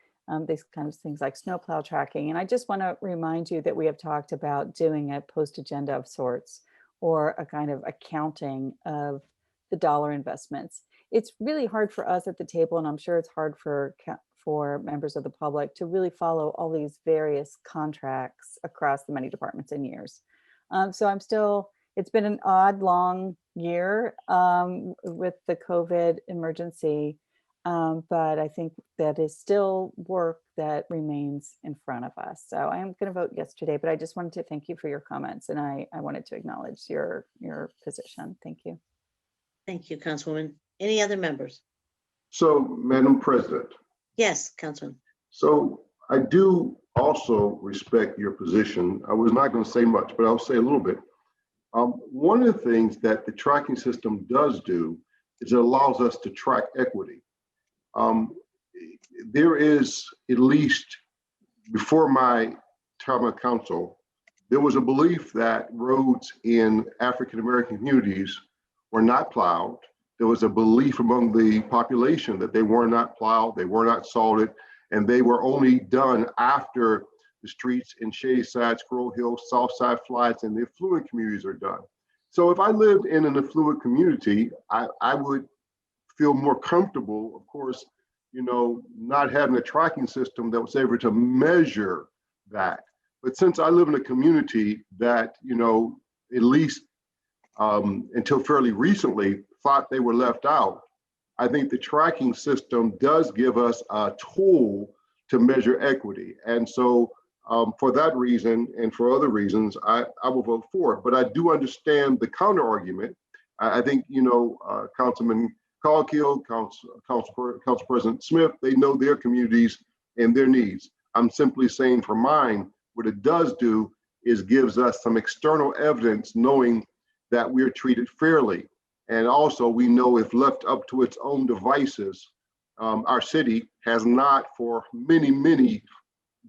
these kinds of things like snowplow tracking. And I just want to remind you that we have talked about doing a post agenda of sorts or a kind of accounting of the dollar investments. it's really hard for us at the table, and I'm sure it's hard for members of the public to really follow all these various contracts across the many departments and years. So it's been an odd, long year with the COVID emergency, but I think that is still work that remains in front of us. So I am going to vote yes today, but I just wanted to thank you for your comments, and I wanted to acknowledge your position. Thank you. Thank you, Councilwoman. Any other members? So, Madam President, Yes, Councilman. so I do also respect your position. I was not going to say much, but I'll say a little bit. One of the things that the tracking system does do is it allows us to track equity. There is, at least before my term of council, there was a belief that roads in African-American communities were not plowed. There was a belief among the population that they were not plowed, they were not salted, and they were only done after the streets in Shadyside, Squirrel Hill, Southside Flats, and the affluent communities are done. So if I lived in an affluent community, I would feel more comfortable, of course, not having a tracking system that was able to measure that. But since I live in a community that, at least until fairly recently, thought they were left out, I think the tracking system does give us a tool to measure equity. And so for that reason and for other reasons, I will vote for it. But I do understand the counter argument. I think, Councilman Coghill, Council President Smith, they know their communities and their needs. I'm simply saying for mine, what it does do is gives us some external evidence knowing that we're treated fairly. And also we know if left up to its own devices, our city has not for many, many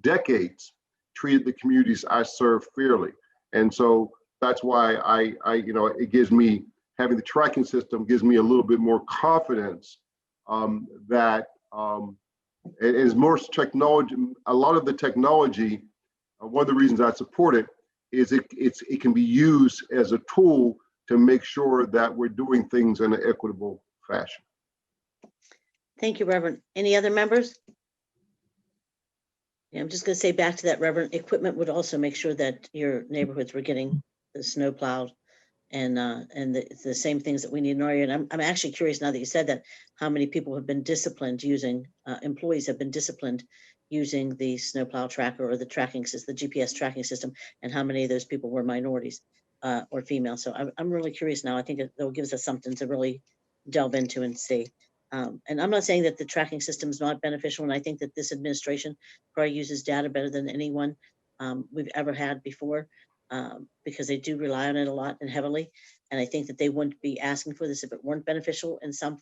decades treated the communities I serve fairly. And so that's why it gives me, having the tracking system gives me a little bit more confidence that it is more technology. A lot of the technology, one of the reasons I support it is it can be used as a tool to make sure that we're doing things in an equitable fashion. Thank you, Reverend. Any other members? Yeah, I'm just going to say back to that, Reverend, equipment would also make sure that your neighborhoods were getting the snow plowed and the same things that we need in our area. And I'm actually curious now that you said that, how many people have been disciplined using, employees have been disciplined using the snowplow tracker or the tracking system, the GPS tracking system, and how many of those people were minorities or female. So I'm really curious now. I think it'll give us something to really delve into and see. And I'm not saying that the tracking system is not beneficial. And I think that this administration probably uses data better than anyone we've ever had before, because they do rely on it a lot and heavily. And I think that they wouldn't be asking for this if it weren't beneficial in some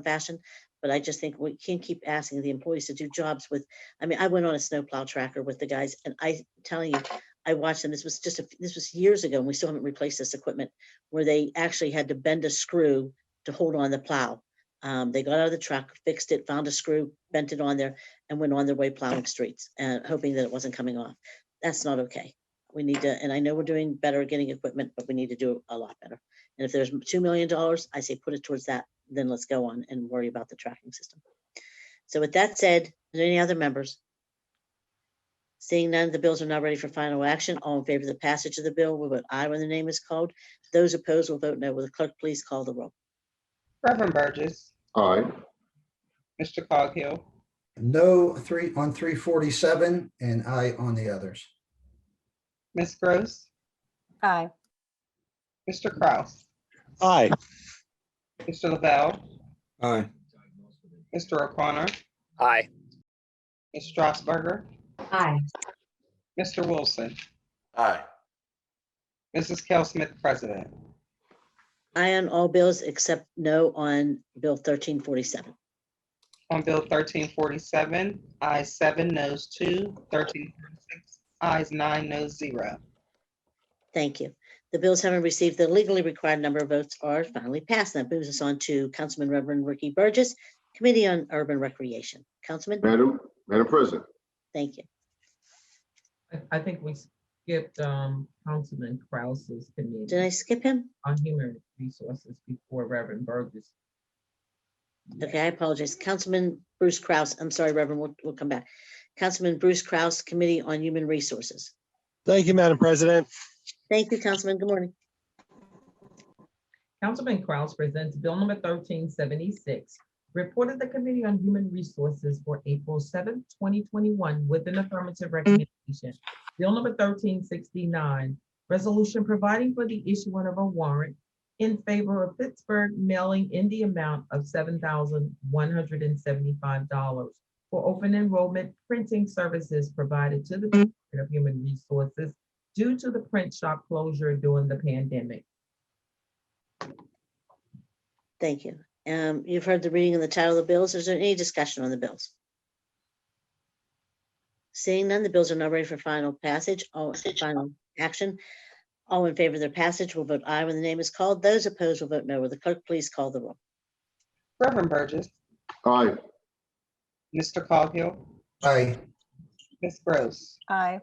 fashion. But I just think we can't keep asking the employees to do jobs with, I mean, I went on a snowplow tracker with the guys, and I'm telling you, I watched them. This was years ago, and we still haven't replaced this equipment, where they actually had to bend a screw to hold on the plow. They got out of the truck, fixed it, found a screw, bent it on there, and went on their way plowing streets, hoping that it wasn't coming off. That's not okay. We need to, and I know we're doing better at getting equipment, but we need to do a lot better. And if there's $2 million, I say put it towards that, then let's go on and worry about the tracking system. So with that said, are there any other members? Seeing none, the bills are now ready for final action. All in favor of the passage of the bill will vote aye when the name is called. Those opposed will vote no. Will the clerk please call the roll? Reverend Burgess, Aye. Mr. Coghill, No on 347 and aye on the others. Ms. Gross, Aye. Mr. Kraus, Aye. Mr. Lavelle, Aye. Mr. O'Connor, Aye. Ms. Strasburger, Aye. Mr. Wilson, Aye. Mrs. Kell Smith, President. Aye on all bills except no on Bill 1347. On Bill 1347, ayes 7, noes 2, 1346, ayes 9, noes 0. Thank you. The bills having received the legally required number of votes are finally passed. That moves us on to Councilman Reverend Ricky Burgess, Committee on Urban Recreation. Councilman? Madam President. Thank you. I think we skipped Councilman Krause's committee Did I skip him? on human resources before Reverend Burgess. Okay, I apologize. Councilman Bruce Kraus, I'm sorry, Reverend, we'll come back. Councilman Bruce Kraus, Committee on Human Resources. Thank you, Madam President. Thank you, Councilman. Good morning. Councilman Kraus presents Bill number 1376, report of the Committee on Human Resources for April 7th, 2021, with an affirmative recommendation. Bill number 1369, resolution providing for the issuance of a warrant in favor of Pittsburgh mailing in the amount of $7,175 for open enrollment printing services provided to the Department of Human Resources due to the print shop closure during the pandemic. Thank you. You've heard the reading of the title of the bills. Is there any discussion on the bills? Seeing none, the bills are now ready for final passage, final action. All in favor of their passage will vote aye when the name is called. Those opposed will vote no. Will the clerk please call the roll? Reverend Burgess, Aye. Mr. Coghill, Aye. Ms. Gross, Aye.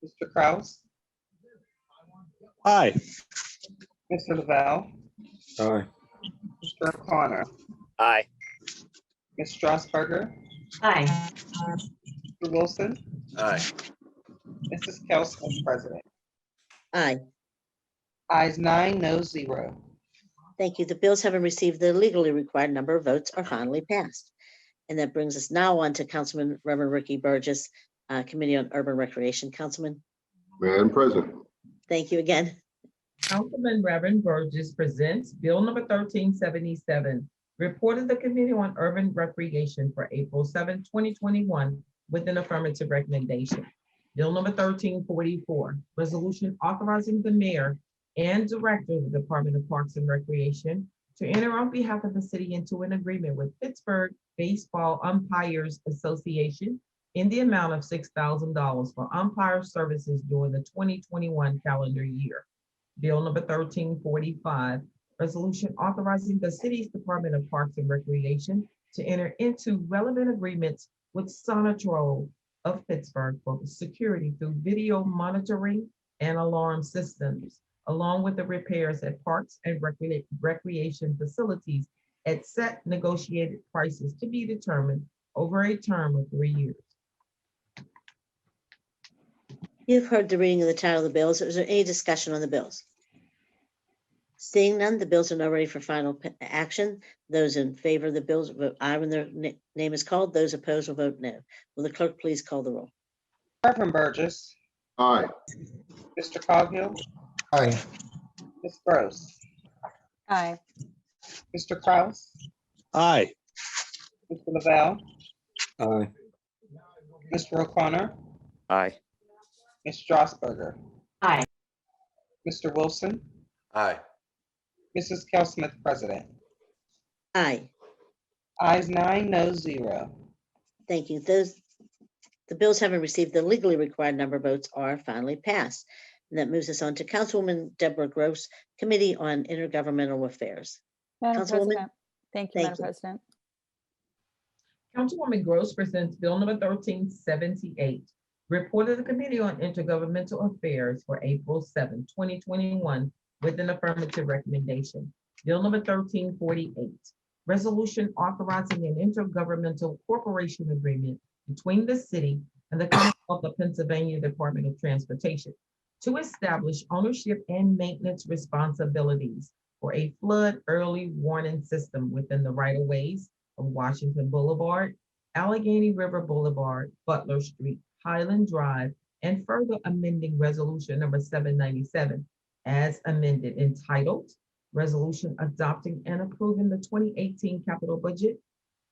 Mr. Kraus, Aye. Mr. Lavelle, Aye. Mr. O'Connor, Aye. Ms. Strasburger, Aye. Mr. Wilson, Aye. Mrs. Kelsman, President. Aye. Ayes 9, no 0. Thank you. The bills having received the legally required number of votes are finally passed. And that brings us now on to Councilman Reverend Ricky Burgess, Committee on Urban Recreation. Councilman, Madam President. thank you again. Councilman Reverend Burgess presents Bill number 1377, report of the Committee on Urban Recreation for April 7, 2021, with an affirmative recommendation. Bill number 1344, resolution authorizing the mayor and director of the Department of Parks and Recreation to enter on behalf of the city into an agreement with Pittsburgh Baseball Umpires Association in the amount of $6,000 for umpire services during the 2021 calendar year. Bill number 1345, resolution authorizing the city's Department of Parks and Recreation to enter into relevant agreements with Sonatrol of Pittsburgh for security through video monitoring and alarm systems, along with the repairs at parks and recreation facilities at set negotiated prices to be determined over a term of 3 years. You've heard the reading of the title of the bills. Is there any discussion on the bills? Seeing none, the bills are now ready for final action. Those in favor of the bills vote aye when their name is called. Those opposed will vote no. Will the clerk please call the roll? Reverend Burgess, Aye. Mr. Coghill, Aye. Ms. Gross, Aye. Mr. Kraus, Aye. Mr. Lavelle, Aye. Mr. O'Connor, Aye. Ms. Strasburger, Aye. Mr. Wilson, Aye. Mrs. Kelsmith, President. Aye. Ayes 9, no 0. Thank you. The bills having received the legally required number of votes are finally passed. And that moves us on to Councilwoman Deborah Gross, Committee on Intergovernmental Affairs. Madam Councilwoman? President. Thank you, Thank Madam you. President. Councilwoman Gross presents Bill number 1378, report of the Committee on Intergovernmental Affairs for April 7, 2021, with an affirmative recommendation. Bill number 1348, resolution authorizing an intergovernmental cooperation agreement between the city and the Commonwealth of Pennsylvania Department of Transportation to establish ownership and maintenance responsibilities for a flood early warning system within the right-of-ways of Washington Boulevard, Allegheny River Boulevard, Butler Street, Highland Drive, and further amending resolution number 797 as amended, entitled Resolution Adopting and Approving the 2018 Capital Budget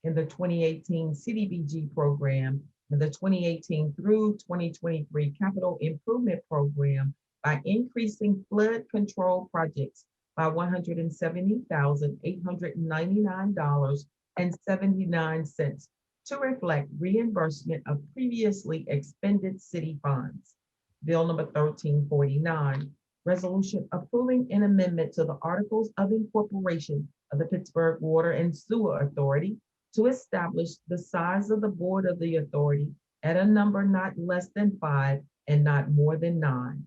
and the 2018 CDBG Program and the 2018 through 2023 Capital Improvement Program by increasing flood control projects by $170,899.79 to reflect reimbursement of previously expended city funds. Bill number 1349, resolution approving an amendment to the Articles of Incorporation of the Pittsburgh Water and Sewer Authority to establish the size of the board of the authority at a number not less than 5 and not more than 9.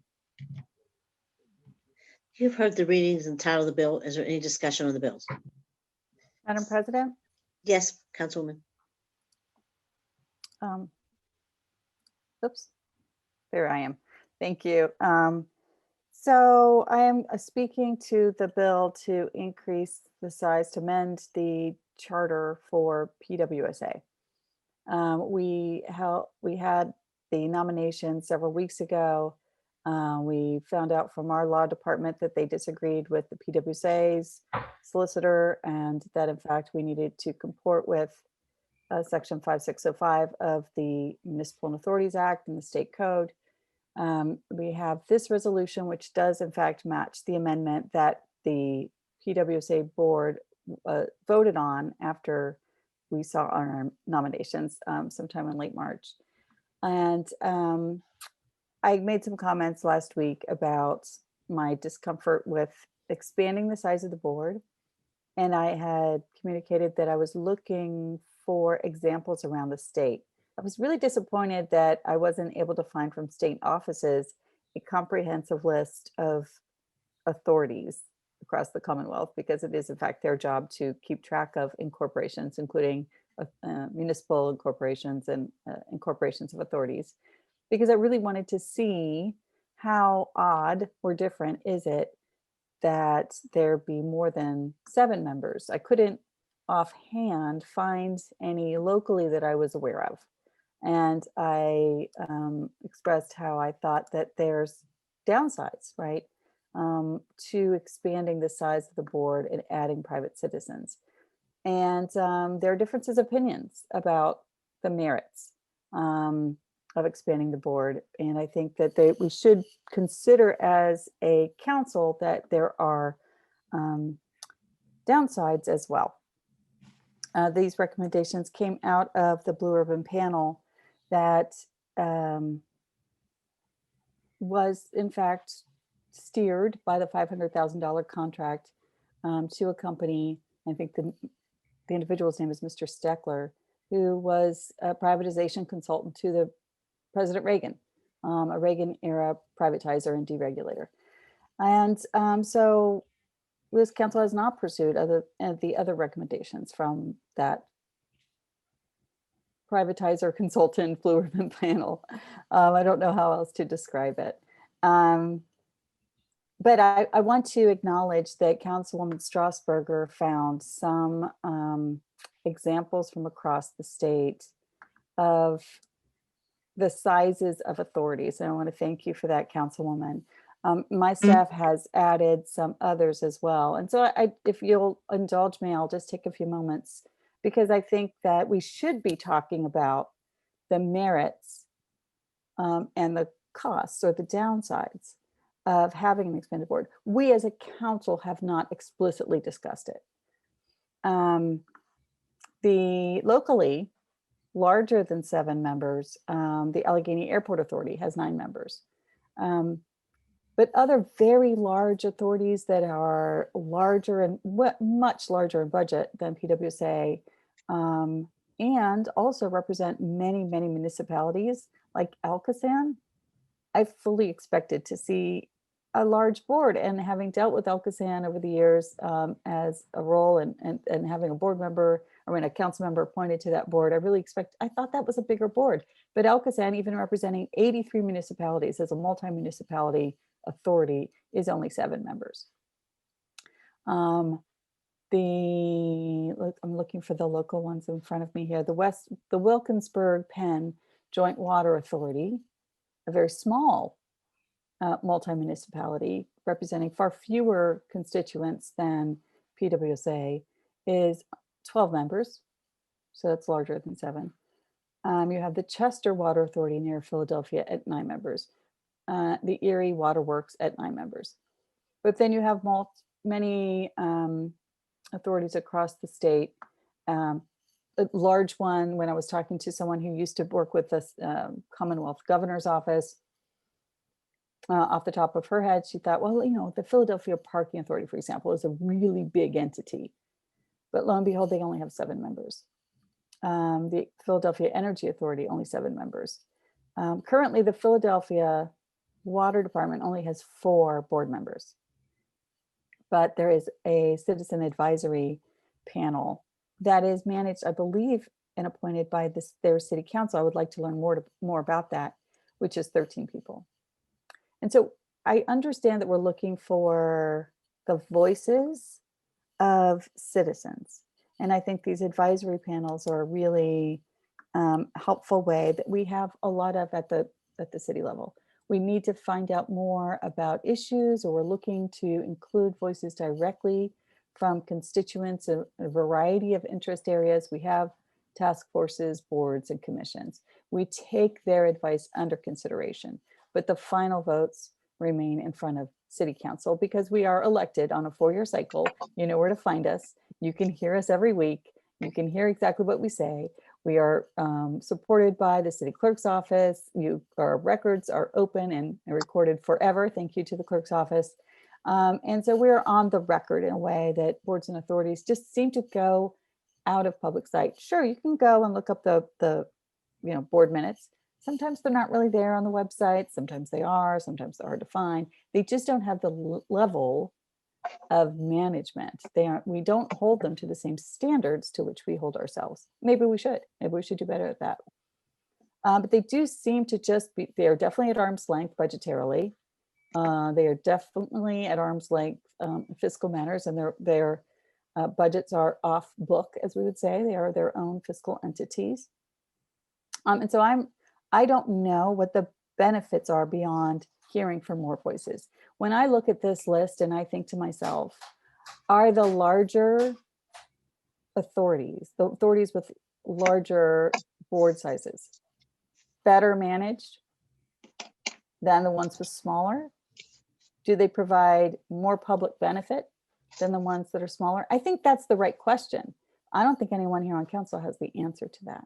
You've heard the readings and title of the bill. Is there any discussion on the bills? Madam President. Yes, Councilwoman. Oops, there I am. Thank you. So I am speaking to the bill to increase the size, to amend the charter for PWSA. We had the nomination several weeks ago. We found out from our law department that they disagreed with the PWSA's solicitor, and that in fact we needed to comport with Section 5605 of the Municipal and Authorities Act and the state code. We have this resolution, which does in fact match the amendment that the PWSA board voted on after we saw our nominations sometime in late March. And I made some comments last week about my discomfort with expanding the size of the board. And I had communicated that I was looking for examples around the state. I was really disappointed that I wasn't able to find from state offices a comprehensive list of authorities across the Commonwealth, because it is in fact their job to keep track of incorporations, including municipal incorporations and incorporations of authorities, because I really wanted to see how odd or different is it that there be more than 7 members. I couldn't offhand find any locally that I was aware of. And I expressed how I thought that there's downsides, right, to expanding the size of the board and adding private citizens. And there are differences of opinions about the merits of expanding the board. And I think that we should consider as a council that there are downsides as well. These recommendations came out of the Blue Ribbon panel that was in fact steered by the $500,000 contract to a company. I think the individual's name is Mr. Steckler, who was a privatization consultant to the President Reagan, a Reagan era privatizer and deregulator. And so this council has not pursued the other recommendations from that privatizer consultant Blue Ribbon panel. I don't know how else to describe it. But I want to acknowledge that Councilwoman Strasburger found some examples from across the state of the sizes of authorities. And I want to thank you for that, Councilwoman. My staff has added some others as well. And so if you'll indulge me, I'll just take a few moments, because I think that we should be talking about the merits and the costs or the downsides of having an expanded board. We as a council have not explicitly discussed it. The locally larger than 7 members, the Allegheny Airport Authority has 9 members. But other very large authorities that are larger and much larger in budget than PWSA, and also represent many, many municipalities like Alcosan, I fully expected to see a large board. And having dealt with Alcosan over the years as a role and having a board member, a council member appointed to that board, I thought that was a bigger board. But Alcosan, even representing 83 municipalities as a multi-municipality authority, is only 7 members. I'm looking for the local ones in front of me here. The Wilkinsburg Penn Joint Water Authority, a very small multi-municipality representing far fewer constituents than PWSA, is 12 members. So that's larger than 7. You have the Chester Water Authority near Philadelphia at 9 members. The Erie Waterworks at 9 members. But then you have many authorities across the state. A large one, when I was talking to someone who used to work with the Commonwealth Governor's Office, off the top of her head, she thought, well, the Philadelphia Parking Authority, for example, is a really big entity. But lo and behold, they only have 7 members. The Philadelphia Energy Authority, only 7 members. Currently, the Philadelphia Water Department only has 4 board members. But there is a citizen advisory panel that is managed, I believe, and appointed by their city council. I would like to learn more about that, which is 13 people. And so I understand that we're looking for the voices of citizens. And I think these advisory panels are a really helpful way that we have a lot of at the city level. We need to find out more about issues, or we're looking to include voices directly from constituents in a variety of interest areas. We have task forces, boards, and commissions. We take their advice under consideration, but the final votes remain in front of city council because we are elected on a 4-year cycle. You know where to find us. You can hear us every week. You can hear exactly what we say. We are supported by the city clerk's office. Our records are open and recorded forever. Thank you to the clerk's office. And so we're on the record in a way that boards and authorities just seem to go out of public sight. Sure, you can go and look up the board minutes. Sometimes they're not really there on the website. Sometimes they are. Sometimes they're hard to find. They just don't have the level of management. We don't hold them to the same standards to which we hold ourselves. Maybe we should. Maybe we should do better at that. But they do seem to just be, they are definitely at arm's length budgetarily. They are definitely at arm's length fiscal matters, and their budgets are off book, as we would say. They are their own fiscal entities. And so I don't know what the benefits are beyond hearing from more voices. When I look at this list and I think to myself, are the larger authorities, the authorities with larger board sizes, better managed than the ones with smaller? Do they provide more public benefit than the ones that are smaller? I think that's the right question. I don't think anyone here on council has the answer to that.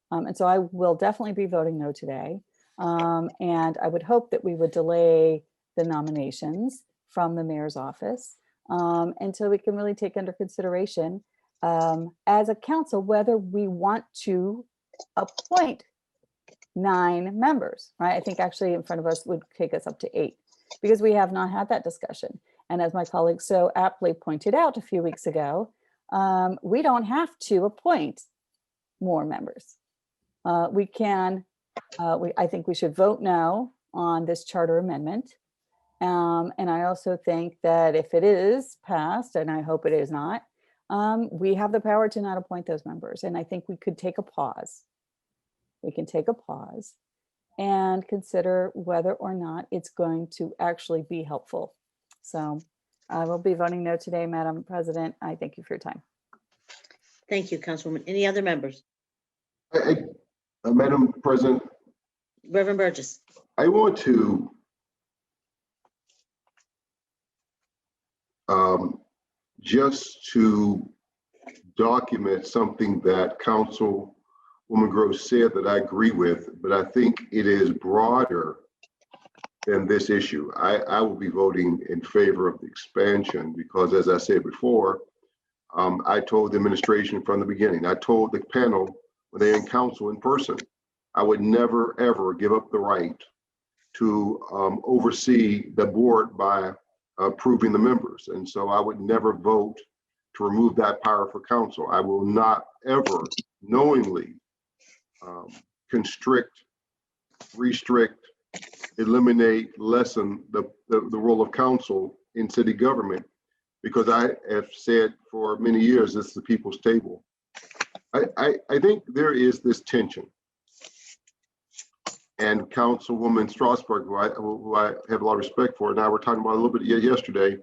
And so I will definitely be voting no today. And I would hope that we would delay the nominations from the mayor's office until we can really take under consideration as a council whether we want to appoint 9 members, right? I think actually in front of us would take us up to 8 because we have not had that discussion. And as my colleague so aptly pointed out a few weeks ago, we don't have to appoint more members. We can, I think we should vote no on this charter amendment. And I also think that if it is passed, and I hope it is not, we have the power to not appoint those members. And I think we could take a pause. We can take a pause and consider whether or not it's going to actually be helpful. So I will be voting no today, Madam President. I thank you for your time. Thank you, Councilwoman. Any other members? Madam President, Reverend Burgess. I want to just to document something that Councilwoman Gross said that I agree with, but I think it is broader than this issue. I will be voting in favor of the expansion because, as I said before, I told the administration from the beginning, I told the panel when they're in council in person, I would never, ever give up the right to oversee the board by approving the members. And so I would never vote to remove that power for council. I will not ever knowingly constrict, restrict, eliminate, lessen the role of council in city government, because I have said for many years, this is the people's table. I think there is this tension. And Councilwoman Strasburg, who I have a lot of respect for, and I were talking about a little bit yesterday,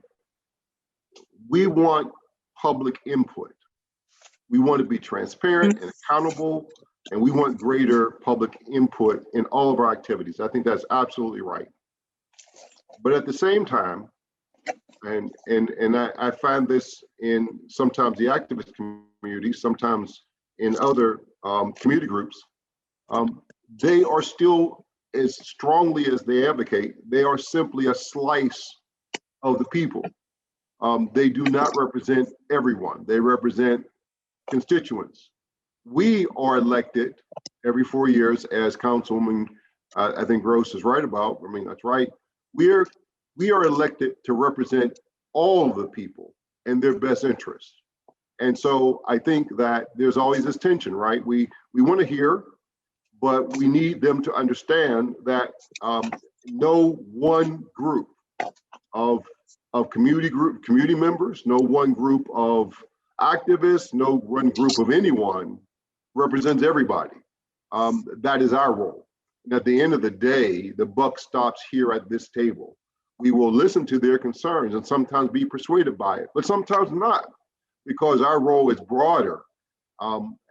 we want public input. We want to be transparent and accountable, and we want greater public input in all of our activities. I think that's absolutely right. But at the same time, and I find this in sometimes the activist community, sometimes in other community groups, they are still, as strongly as they advocate, they are simply a slice of the people. They do not represent everyone. They represent constituents. We are elected every 4 years, as Councilwoman, I think Gross is right about. I mean, that's right. We are elected to represent all of the people and their best interests. And so I think that there's always this tension, right? We want to hear, but we need them to understand that no one group of community members, no one group of activists, no one group of anyone represents everybody. That is our role. And at the end of the day, the buck stops here at this table. We will listen to their concerns and sometimes be persuaded by it, but sometimes not, because our role is broader.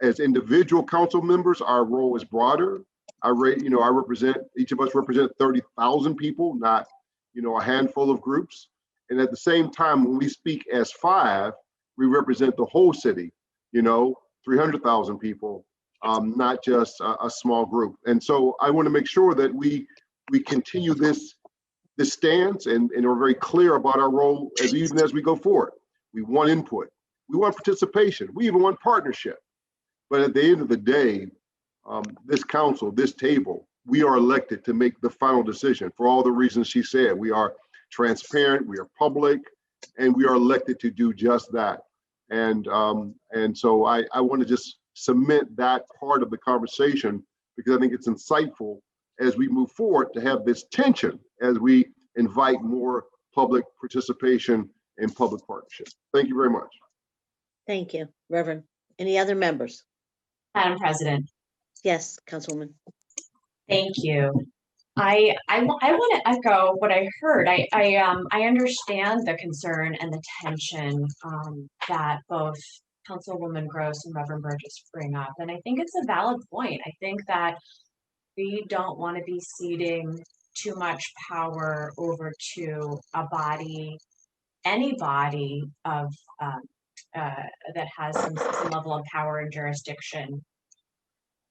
As individual council members, our role is broader. Each of us represent 30,000 people, not, a handful of groups. And at the same time, when we speak as 5, we represent the whole city, 300,000 people, not just a small group. And so I want to make sure that we continue this stance and are very clear about our role even as we go forward. We want input. We want participation. We even want partnership. But at the end of the day, this council, this table, we are elected to make the final decision for all the reasons she said. We are transparent, we are public, and we are elected to do just that. And so I want to just cement that part of the conversation, because I think it's insightful as we move forward to have this tension as we invite more public participation and public partnership. Thank you very much. Thank you, Reverend. Any other members? Madam President. Yes, Councilwoman. Thank you. I want to echo what I heard. I understand the concern and the tension that both Councilwoman Gross and Reverend Burgess bring up, and I think it's a valid point. I think that we don't want to be ceding too much power over to a body, any body of that has some level of power and jurisdiction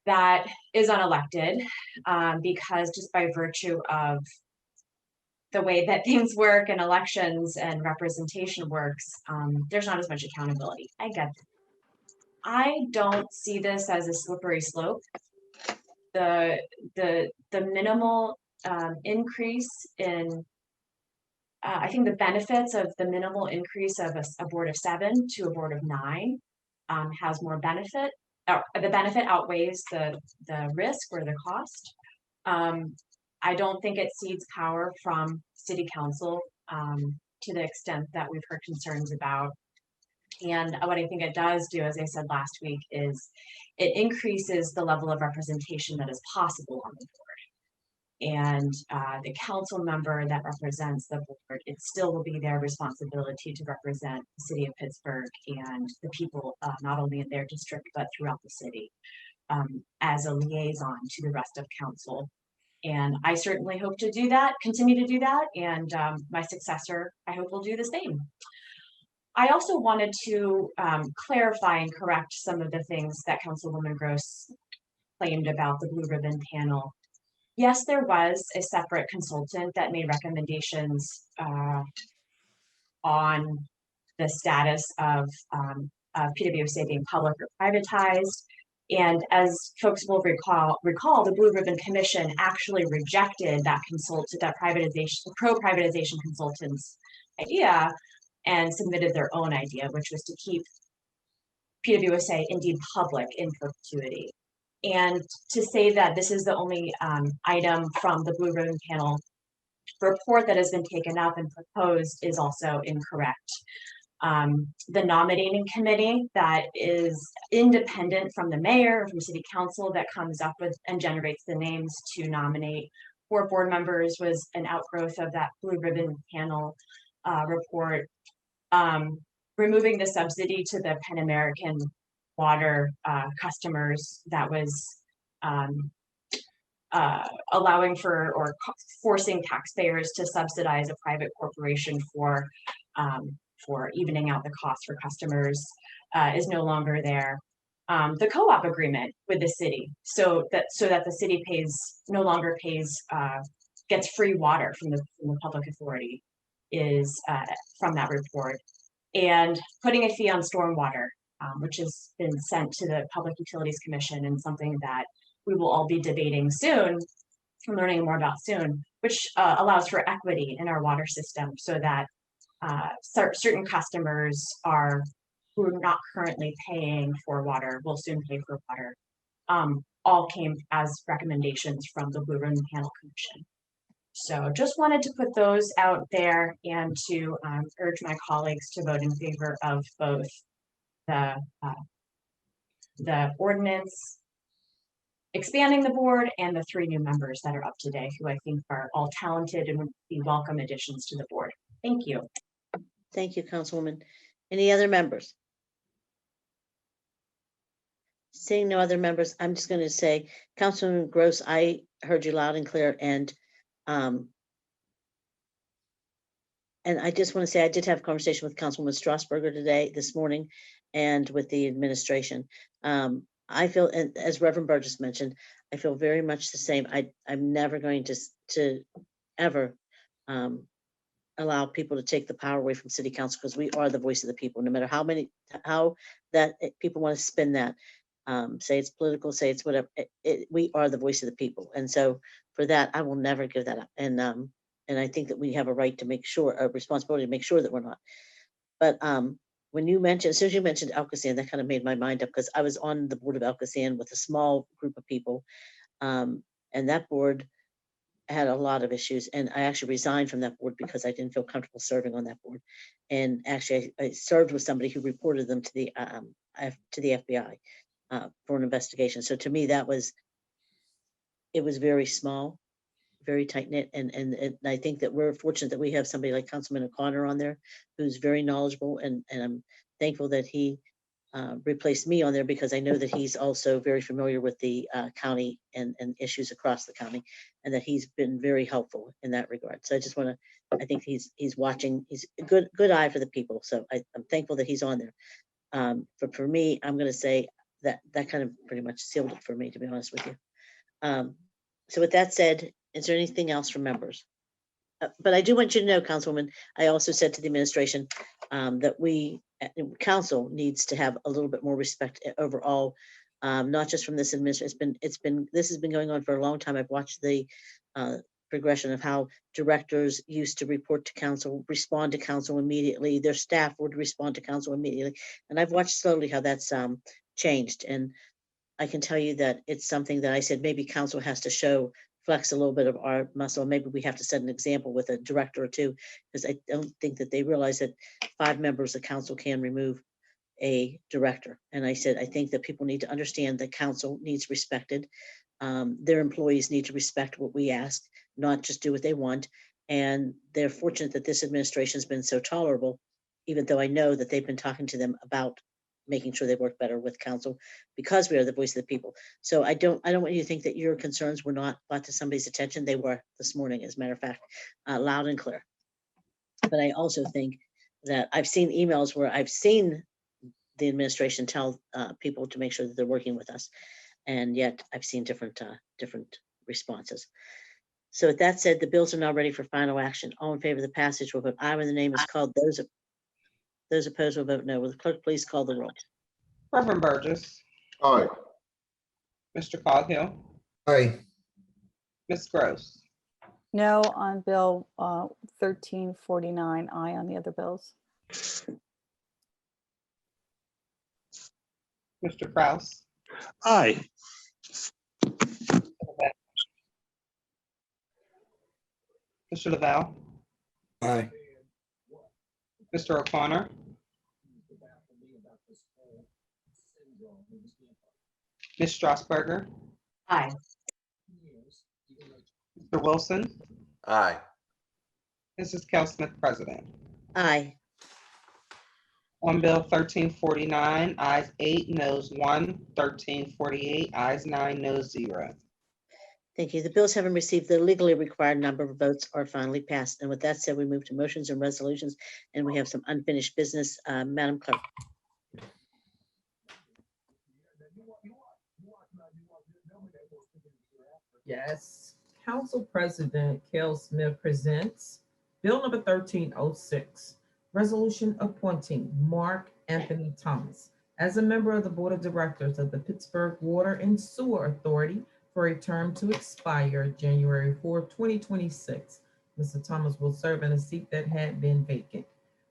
that is unelected, because just by virtue of the way that things work and elections and representation works, there's not as much accountability. I get that. I don't see this as a slippery slope. The minimal increase in, I think the benefits of the minimal increase of a board of 7 to a board of 9 has more benefit. The benefit outweighs the risk or the cost. I don't think it cedes power from city council to the extent that we've heard concerns about. And what I think it does do, as I said last week, is it increases the level of representation that is possible on the board. And the council member that represents the board, it still will be their responsibility to represent the city of Pittsburgh and the people, not only in their district, but throughout the city, as a liaison to the rest of council. And I certainly hope to do that, continue to do that, and my successor, I hope, will do the same. I also wanted to clarify and correct some of the things that Councilwoman Gross claimed about the Blue Ribbon panel. Yes, there was a separate consultant that made recommendations on the status of PWSA being public or privatized. And as folks will recall, the Blue Ribbon Commission actually rejected that pro-privatization consultant's idea and submitted their own idea, which was to keep PWSA indeed public in perpetuity. And to say that this is the only item from the Blue Ribbon Panel report that has been taken up and proposed is also incorrect. The nominating committee that is independent from the mayor, from city council, that comes up with and generates the names to nominate 4 board members was an outgrowth of that Blue Ribbon Panel report. Removing the subsidy to the Pan American water customers that was allowing for or forcing taxpayers to subsidize a private corporation for evening out the cost for customers is no longer there. The co-op agreement with the city, so that the city no longer gets free water from the public authority, is from that report. And putting a fee on stormwater, which has been sent to the Public Utilities Commission, and something that we will all be debating soon, learning more about soon, which allows for equity in our water system so that certain customers are who are not currently paying for water, will soon pay for water, all came as recommendations from the Blue Ribbon Panel Commission. So just wanted to put those out there and to urge my colleagues to vote in favor of both the ordinance expanding the board and the 3 new members that are up today, who I think are all talented and would be welcome additions to the board. Thank you. Thank you, Councilwoman. Any other members? Seeing no other members, I'm just going to say, Councilman Gross, I heard you loud and clear, and I just want to say I did have a conversation with Councilwoman Strasburger this morning, and with the administration. I feel, and as Reverend Burgess mentioned, I feel very much the same. I'm never going to ever allow people to take the power away from City Council, because we are the voice of the people, no matter how people want to spin that. Say it's political, say it's whatever. We are the voice of the people, and so for that, I will never give that up. And I think that we have a right to make sure, a responsibility to make sure that we're not. But when you mentioned, as soon as you mentioned Alcoasand, that kind of made my mind up, because I was on the board of Alcoasand with a small group of people, and that board had a lot of issues, and I actually resigned from that board because I didn't feel comfortable serving on that board. And actually, I served with somebody who reported them to the FBI for an investigation. So to me, it was very small, very tight knit, and I think that we're fortunate that we have somebody like Councilman O'Connor on there, who's very knowledgeable, and I'm thankful that he replaced me on there, because I know that he's also very familiar with the county and issues across the county, and that he's been very helpful in that regard. So I just want to, I think he's watching, he's a good eye for the people. So I'm thankful that he's on there. For me, I'm going to say that kind of pretty much sealed it for me, to be honest with you. So with that said, is there anything else from members? But I do want you to know, Councilwoman, I also said to the administration that council needs to have a little bit more respect overall, not just from this administration. This has been going on for a long time. I've watched the progression of how directors used to report to council, respond to council immediately. Their staff would respond to council immediately, and I've watched slowly how that's changed. And I can tell you that it's something that I said maybe council has to flex a little bit of our muscle. Maybe we have to set an example with a director or two, because I don't think that they realize that 5 members of council can remove a director. And I said, I think that people need to understand that council needs respected. Their employees need to respect what we ask, not just do what they want. And they're fortunate that this administration has been so tolerable, even though I know that they've been talking to them about making sure they work better with council, because we are the voice of the people. So I don't want you to think that your concerns were not brought to somebody's attention. They were this morning, as a matter of fact, loud and clear. But I also think that I've seen emails where I've seen the administration tell people to make sure that they're working with us, and yet I've seen different responses. So with that said, the bills are now ready for final action. All in favor of the passage will vote aye when the name is called. Those opposed will vote no. Will the clerk please call the roll? Reverend Burgess. Aye. Mr. Coghill. Aye. Ms. Gross. No on Bill 1349, aye on the other bills. Mr. Kraus. Aye. Mr. Lavelle. Aye. Mr. O'Connor. Ms. Strasburger. Aye. Mr. Wilson. Aye. Mrs. Kel Smith, President. Aye. On Bill 1349, ayes 8, noes 1, 1348, ayes 9, noes 0. Thank you. The bills having received the legally required number of votes are finally passed. And with that said, we move to motions and resolutions, and we have some unfinished business. Madam Clerk. Yes. Council President Kel Smith presents Bill number 1306, resolution appointing Mark Anthony Thomas as a member of the Board of Directors of the Pittsburgh Water and Sewer Authority for a term to expire January 4, 2026. Mr. Thomas will serve in a seat that had been vacant.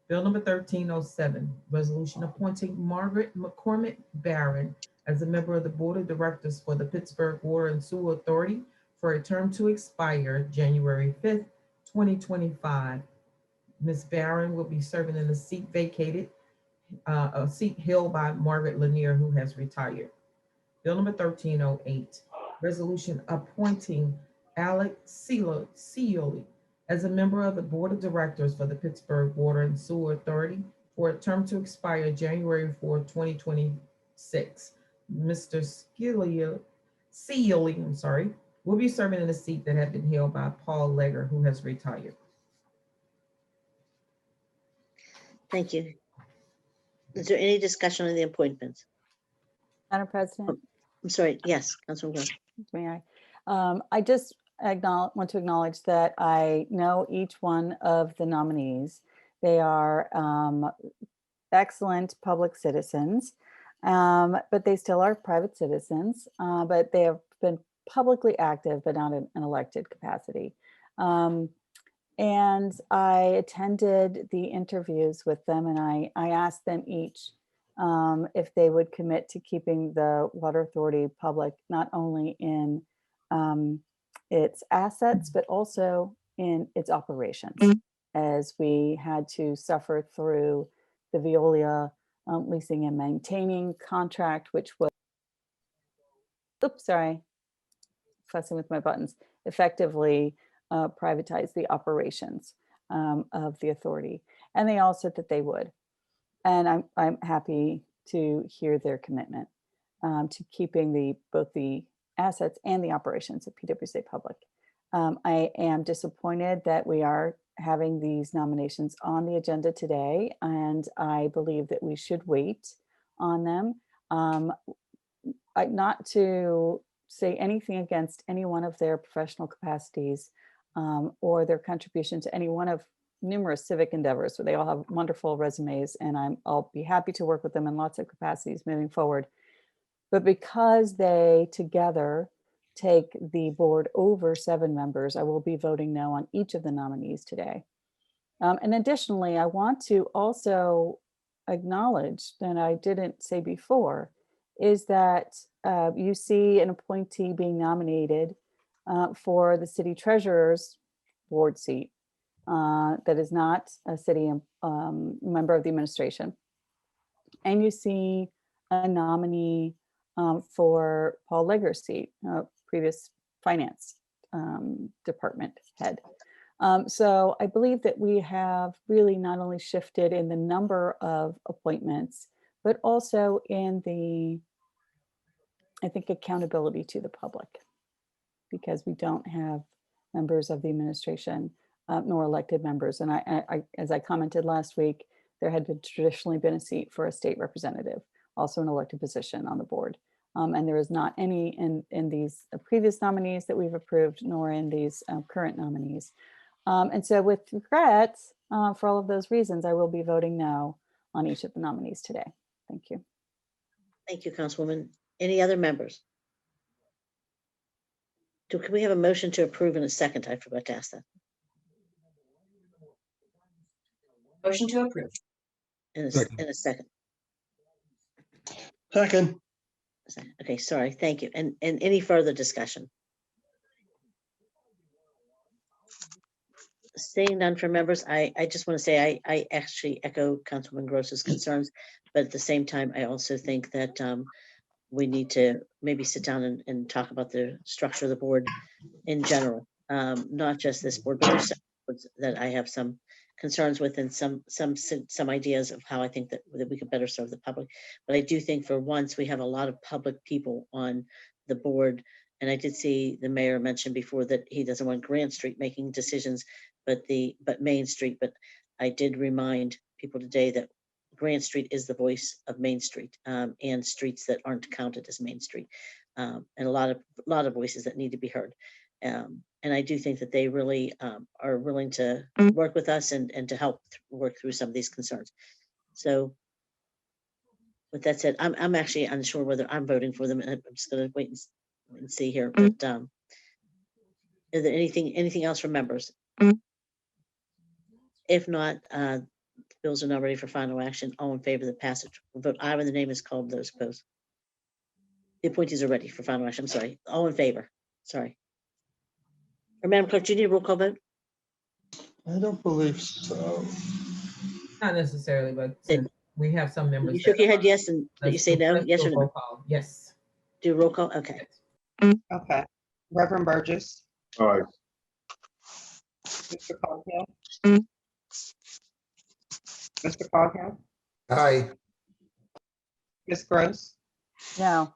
Bill number 1307, resolution appointing Margaret McCormick Barron as a member of the Board of Directors for the Pittsburgh Water and Sewer Authority for a term to expire January 5th, 2025. Ms. Barron will be serving in the seat vacated, a seat held by Margaret Lanier, who has retired. Bill number 1308, resolution appointing Alex Seoli as a member of the Board of Directors for the Pittsburgh Water and Sewer Authority for a term to expire January 4, 2026. Mr. Seoli, will be serving in a seat that had been held by Paul Legger, who has retired. Thank you. Is there any discussion on the appointments? Madam President, I'm sorry, yes, Councilwoman. may I? I just want to acknowledge that I know each one of the nominees. They are excellent public citizens, but they still are private citizens, but they have been publicly active, but not in an elected capacity. And I attended the interviews with them, and I asked them each if they would commit to keeping the Water Authority public, not only in its assets, but also in its operations, as we had to suffer through the Veolia leasing and maintaining contract, which was, fussing with my buttons, effectively privatize the operations of the authority. And they all said that they would. And I'm happy to hear their commitment to keeping both the assets and the operations of PWC public. I am disappointed that we are having these nominations on the agenda today, and I believe that we should wait on them. Not to say anything against any one of their professional capacities or their contribution to any one of numerous civic endeavors, where they all have wonderful resumes, and I'll be happy to work with them in lots of capacities moving forward. But because they together take the board over 7 members, I will be voting no on each of the nominees today. And additionally, I want to also acknowledge that I didn't say before, is that you see an appointee being nominated for the city treasurer's board seat that is not a city member of the administration. And you see a nominee for Paul Legger's seat, previous finance department head. So I believe that we have really not only shifted in the number of appointments, but also in the, I think, accountability to the public, because we don't have members of the administration nor elected members. And I, as I commented last week, there had traditionally been a seat for a state representative, also an elected position on the board. And there is not any in these previous nominees that we've approved, nor in these current nominees. And so with regrets, for all of those reasons, I will be voting no on each of the nominees today. Thank you. Thank you, Councilwoman. Any other members? Can we have a motion to approve in a second? I forgot to ask that. Motion to approve. In a second. Second. Okay, sorry, thank you. And any further discussion? Seeing none from members, I just want to say I actually echo Councilman Gross's concerns, but at the same time, I also think that we need to maybe sit down and talk about the structure of the board in general, not just this board, but there's some boards that I have some concerns with, and some ideas of how I think that we could better serve the public. But I do think for once we have a lot of public people on the board. And I did see the mayor mention before that he doesn't want Grant Street making decisions, but Main Street. But I did remind people today that Grant Street is the voice of Main Street, and streets that aren't counted as Main Street, and a lot of voices that need to be heard. And I do think that they really are willing to work with us and to help work through some of these concerns. So with that said, I'm actually unsure whether I'm voting for them, and I'm just going to wait and see here. But is there anything else from members? If not, Bills are now ready for final action. All in favor of the passage will vote aye when the name is called. Those opposed. The appointees are ready for final action. I'm sorry. All in favor. Sorry. Or Madam Clerk, do you need a roll call vote? I don't believe so. Not necessarily, but since we have some members. You shook that your head are- yes, and did you let's say do- no? let's Yes do or a no? roll call. Yes. Do a roll call? Okay. Okay. Reverend Burgess, Aye. Mr. Coghill, Mr. Coghill, Aye. Ms. Gross, No.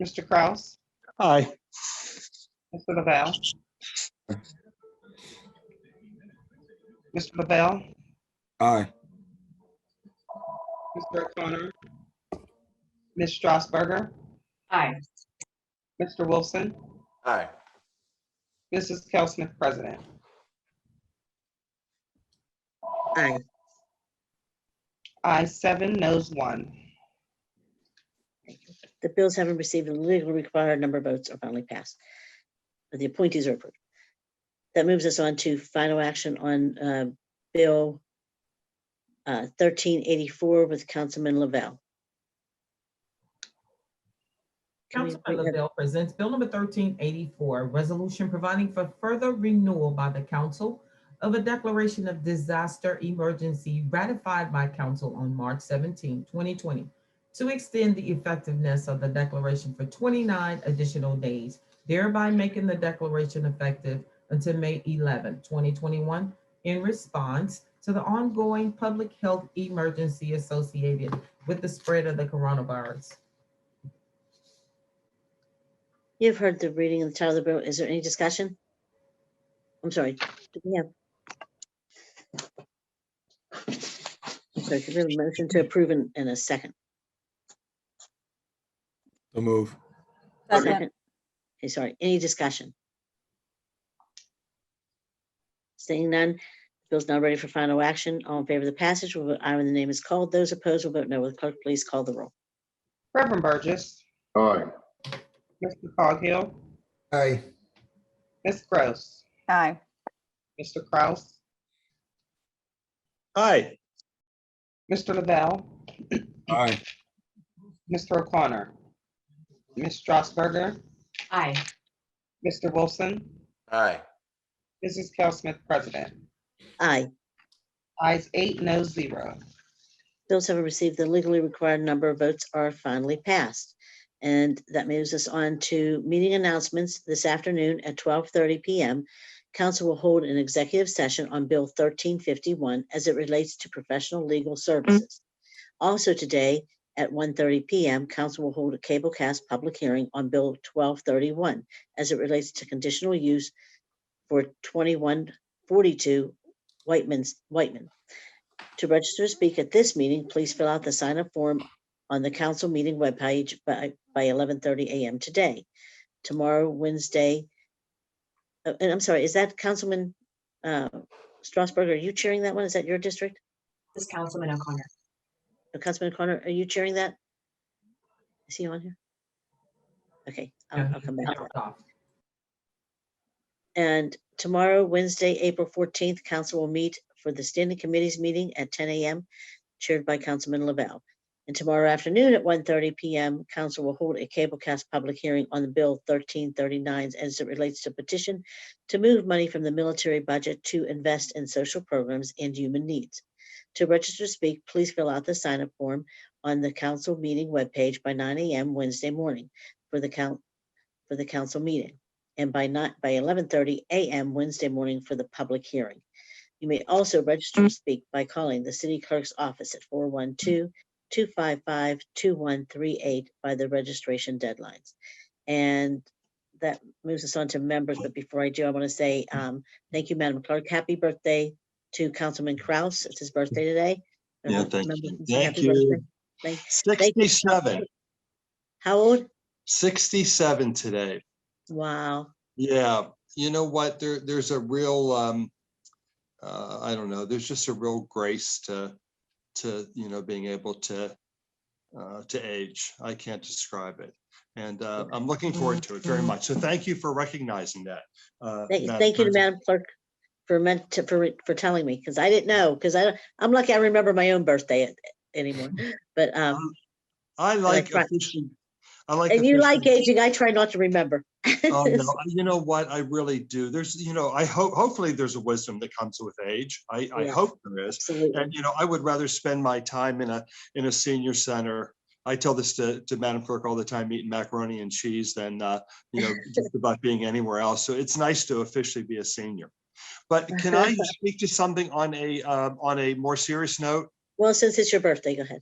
Mr. Kraus, Aye. Mr. Lavelle, Mr. Lavelle, Aye. Mr. O'Connor, Ms. Strasburger, Aye. Mr. Wilson, Aye. Mrs. Kel Smith, President. Aye. Aye, 7, noes 1. The bills having received the legally required number of votes are finally passed. The appointees are approved. That moves us on to final action on Bill 1384 with Councilman Lavelle. Can we Councilman bring that- Lavelle presents Bill number 1384, resolution providing for further renewal by the council of a declaration of disaster emergency ratified by council on March 17, 2020, to extend the effectiveness of the declaration for 29 additional days, thereby making the declaration effective until May 11, 2021, in response to the ongoing public health emergency associated with the spread of the coronavirus. You've heard the reading of the title of the bill. Is there any discussion? I'm sorry. Do we have? I'm sorry, could we have a motion to approve in a second? So move. Second. Okay, sorry. Any discussion? Seeing none, the bill is now ready for final action. All in favor of the passage will vote aye when the name is called. Those opposed will vote no. Will the clerk please call the roll? Reverend Burgess, Aye. Mr. Coghill, Aye. Ms. Gross, Aye. Mr. Kraus, Aye. Mr. Lavelle, Aye. Mr. O'Connor, Ms. Strasburger, Aye. Mr. Wilson, Aye. Mrs. Kel Smith, President. Aye. Ayes 8, noes 0. Bills having received the legally required number of votes are finally passed. And that moves us on to meeting announcements this afternoon at 12:30 p.m. Council will hold an executive session on Bill 1351 as it relates to professional legal services. Also today at 1:30 p.m., Council will hold a cablecast public hearing on Bill 1231 as it relates to conditional use for 2142 Whiteman. To register to speak at this meeting, please fill out the sign-up form on the council meeting webpage by 11:30 a.m. today. Tomorrow, Wednesday, and I'm sorry, is that Councilman Strasburg? Are you chairing that one? Is that your district? This is Councilman O'Connor. Councilman O'Connor, are you chairing that? Is he on here? Okay, I'll come back to that. And tomorrow, Wednesday, April 14th, council will meet for the standing committees meeting at 10 a.m. chaired by Councilman Lavelle. And tomorrow afternoon at 1:30 p.m., council will hold a cablecast public hearing on the Bill 1339 as it relates to petition to move money from the military budget to invest in social programs and human needs. To register to speak, please fill out the sign-up form on the council meeting webpage by 9 a.m. Wednesday morning for the council meeting, and by 11:30 a.m. Wednesday morning for the public hearing. You may also register to speak by calling the city clerk's office at 412-255-2138 by the registration deadlines. And that moves us on to members. But before I do, I want to say thank you, Madam Clerk. Happy birthday to Councilman Kraus. It's his birthday today. Yeah, thank you. Remember, Thank happy you. birthday. Thank you. 67. How old? 67 today. Wow. Yeah. You know what? There's a real, I don't know, there's just a real grace to being able to age. I can't describe it. And I'm looking forward to it very much. So thank you for recognizing that. Thank you to Madam Clerk for telling me, because I didn't know, because I'm lucky I remember my own birthday anymore. But I like try- officially. I like. and you like officially- aging, I try not to remember. Oh no, you know what? I really do. There's, I hope, hopefully there's a wisdom that comes with age. I Yeah, hope there is. absolutely. And, I would rather spend my time in a senior center. I tell this to Madam Clerk all the time, eating macaroni and cheese than, just about being anywhere else. So it's nice to officially be a senior. But can I speak to something on a more serious note? Well, since it's your birthday, go ahead.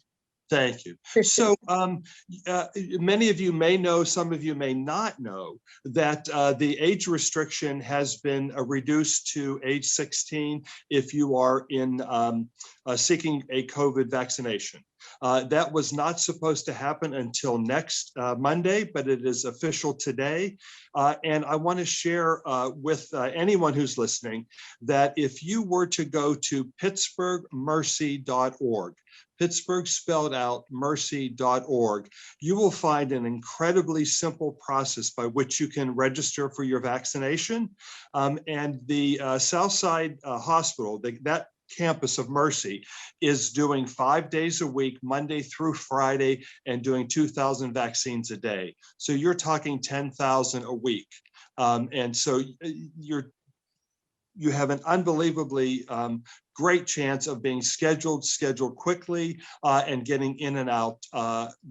Thank you. So many of you may know, some of you may not know that the age restriction has been reduced to age 16 if you are in seeking a COVID vaccination. That was not supposed to happen until next Monday, but it is official today. And I want to share with anyone who's listening that if you were to go to pittsburghmercy.org, Pittsburgh spelled out mercy.org, you will find an incredibly simple process by which you can register for your vaccination. And the Southside Hospital, that campus of Mercy, is doing 5 days a week, Monday through Friday, and doing 2,000 vaccines a day. So you're talking 10,000 a week. And so you have an unbelievably great chance of being scheduled quickly, and getting in and out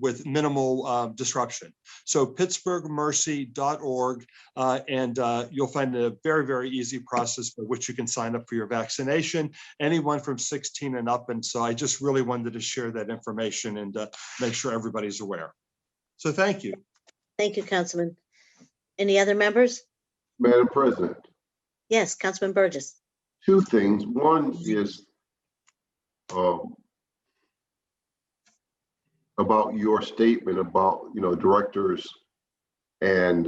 with minimal disruption. So pittsburghmercy.org, and you'll find a very, very easy process by which you can sign up for your vaccination, anyone from 16 and up. And so I just really wanted to share that information and make sure everybody's aware. So thank you. Thank you, Councilman. Any other members? Madam President, Yes, Councilman Burgess. two things. One is about your statement about, directors and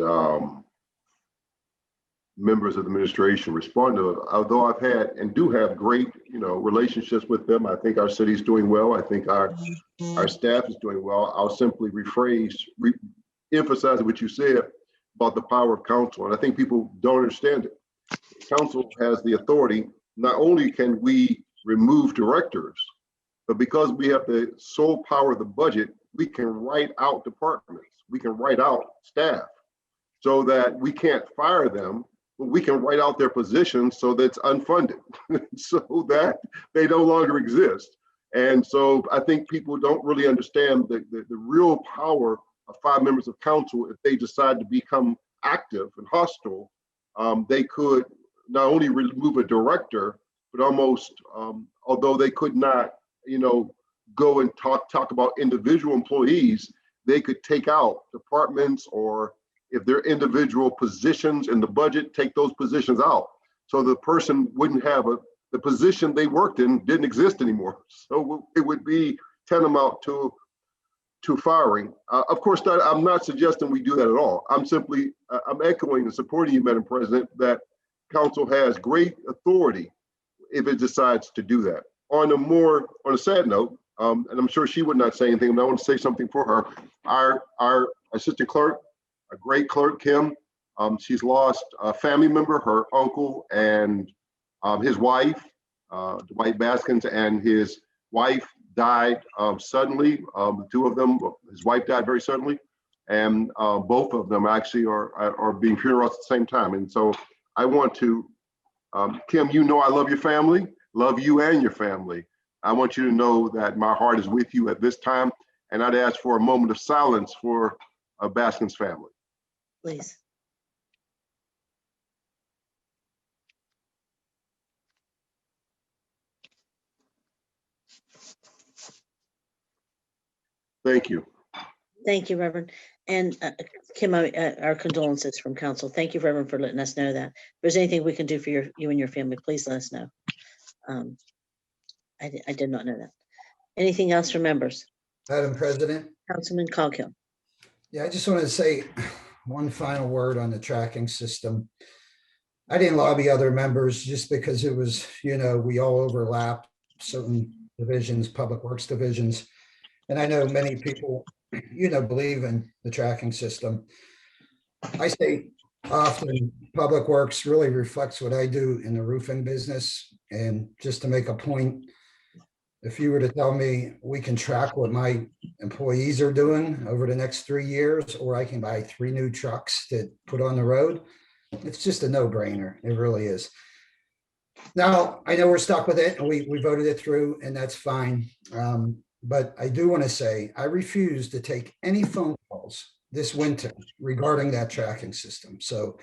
members of the administration respond to it. Although I've had and do have great, relationships with them, I think our city's doing well. I think our staff is doing well. I'll simply emphasize what you said about the power of council. And I think people don't understand it. Council has the authority. Not only can we remove directors, but because we have the sole power of the budget, we can write out departments. We can write out staff so that we can't fire them, but we can write out their positions so that's unfunded, so that they no longer exist. And so I think people don't really understand the real power of 5 members of council. If they decide to become active and hostile, they could not only remove a director, but almost, although they could not, go and talk about individual employees, they could take out departments, or if they're individual positions in the budget, take those positions out. So the person wouldn't have the position they worked in didn't exist anymore. So it would be tantamount to firing. Of course, I'm not suggesting we do that at all. I'm simply, I'm echoing and supporting you, Madam President, that council has great authority if it decides to do that. On a sad note, and I'm sure she would not say anything, but I want to say something for her. Our assistant clerk, a great clerk, Kim, she's lost a family member, her uncle and his wife, Dwight Baskins, and his wife died suddenly. The two of them, his wife died very suddenly, and both of them actually are being funeralized at the same time. And so I want to, Kim, I love your family, love you and your family. I want you to know that my heart is with you at this time, and I'd ask for a moment of silence for Baskin's family. Please. Thank you. Thank you, Reverend. And Kim, our condolences from council. Thank you, Reverend, for letting us know that. If there's anything we can do for you and your family, please let us know. I did not know that. Anything else from members? Madam President? Councilman Coghill. Yeah, I just wanted to say one final word on the tracking system. I didn't lobby other members just because it was, we all overlap certain divisions, public works divisions. And I know many people, believe in the tracking system. I say often Public Works really reflects what I do in the roofing business. And just to make a point, if you were to tell me we can track what my employees are doing over the next 3 years, or I can buy 3 new trucks to put on the road, it's just a no-brainer. It really is. Now, I know we're stuck with it and we voted it through, and that's fine. But I do want to say I refuse to take any phone calls this winter regarding that tracking system. So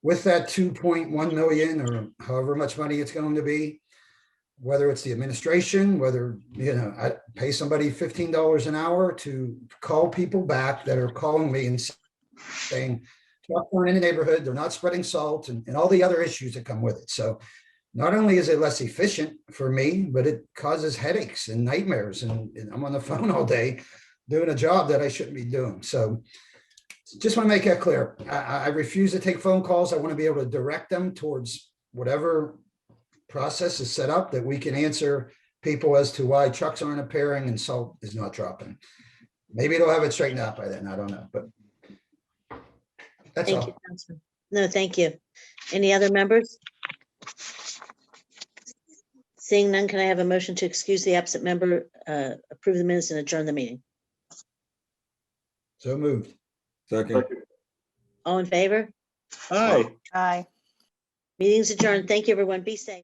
with that 2.1 million or however much money it's going to be, whether it's the administration, whether, I pay somebody $15 an hour to call people back that are calling me and saying, trucks aren't in the neighborhood, they're not spreading salt, and all the other issues that come with it. So not only is it less efficient for me, but it causes headaches and nightmares. And I'm on the phone all day doing a job that I shouldn't be doing. So just want to make that clear. I refuse to take phone calls. I want to be able to direct them towards whatever process is set up that we can answer people as to why trucks aren't appearing and salt is not dropping. Maybe it'll have it straightened out by then. I don't know, but that's Thank all. you, Councilman. No, thank you. Any other members? Seeing none, can I have a motion to excuse the absent member, approve the minutes and adjourn the meeting? So moved. Second. All in favor? Aye. Aye. Meeting's adjourned. Thank you, everyone. Be safe.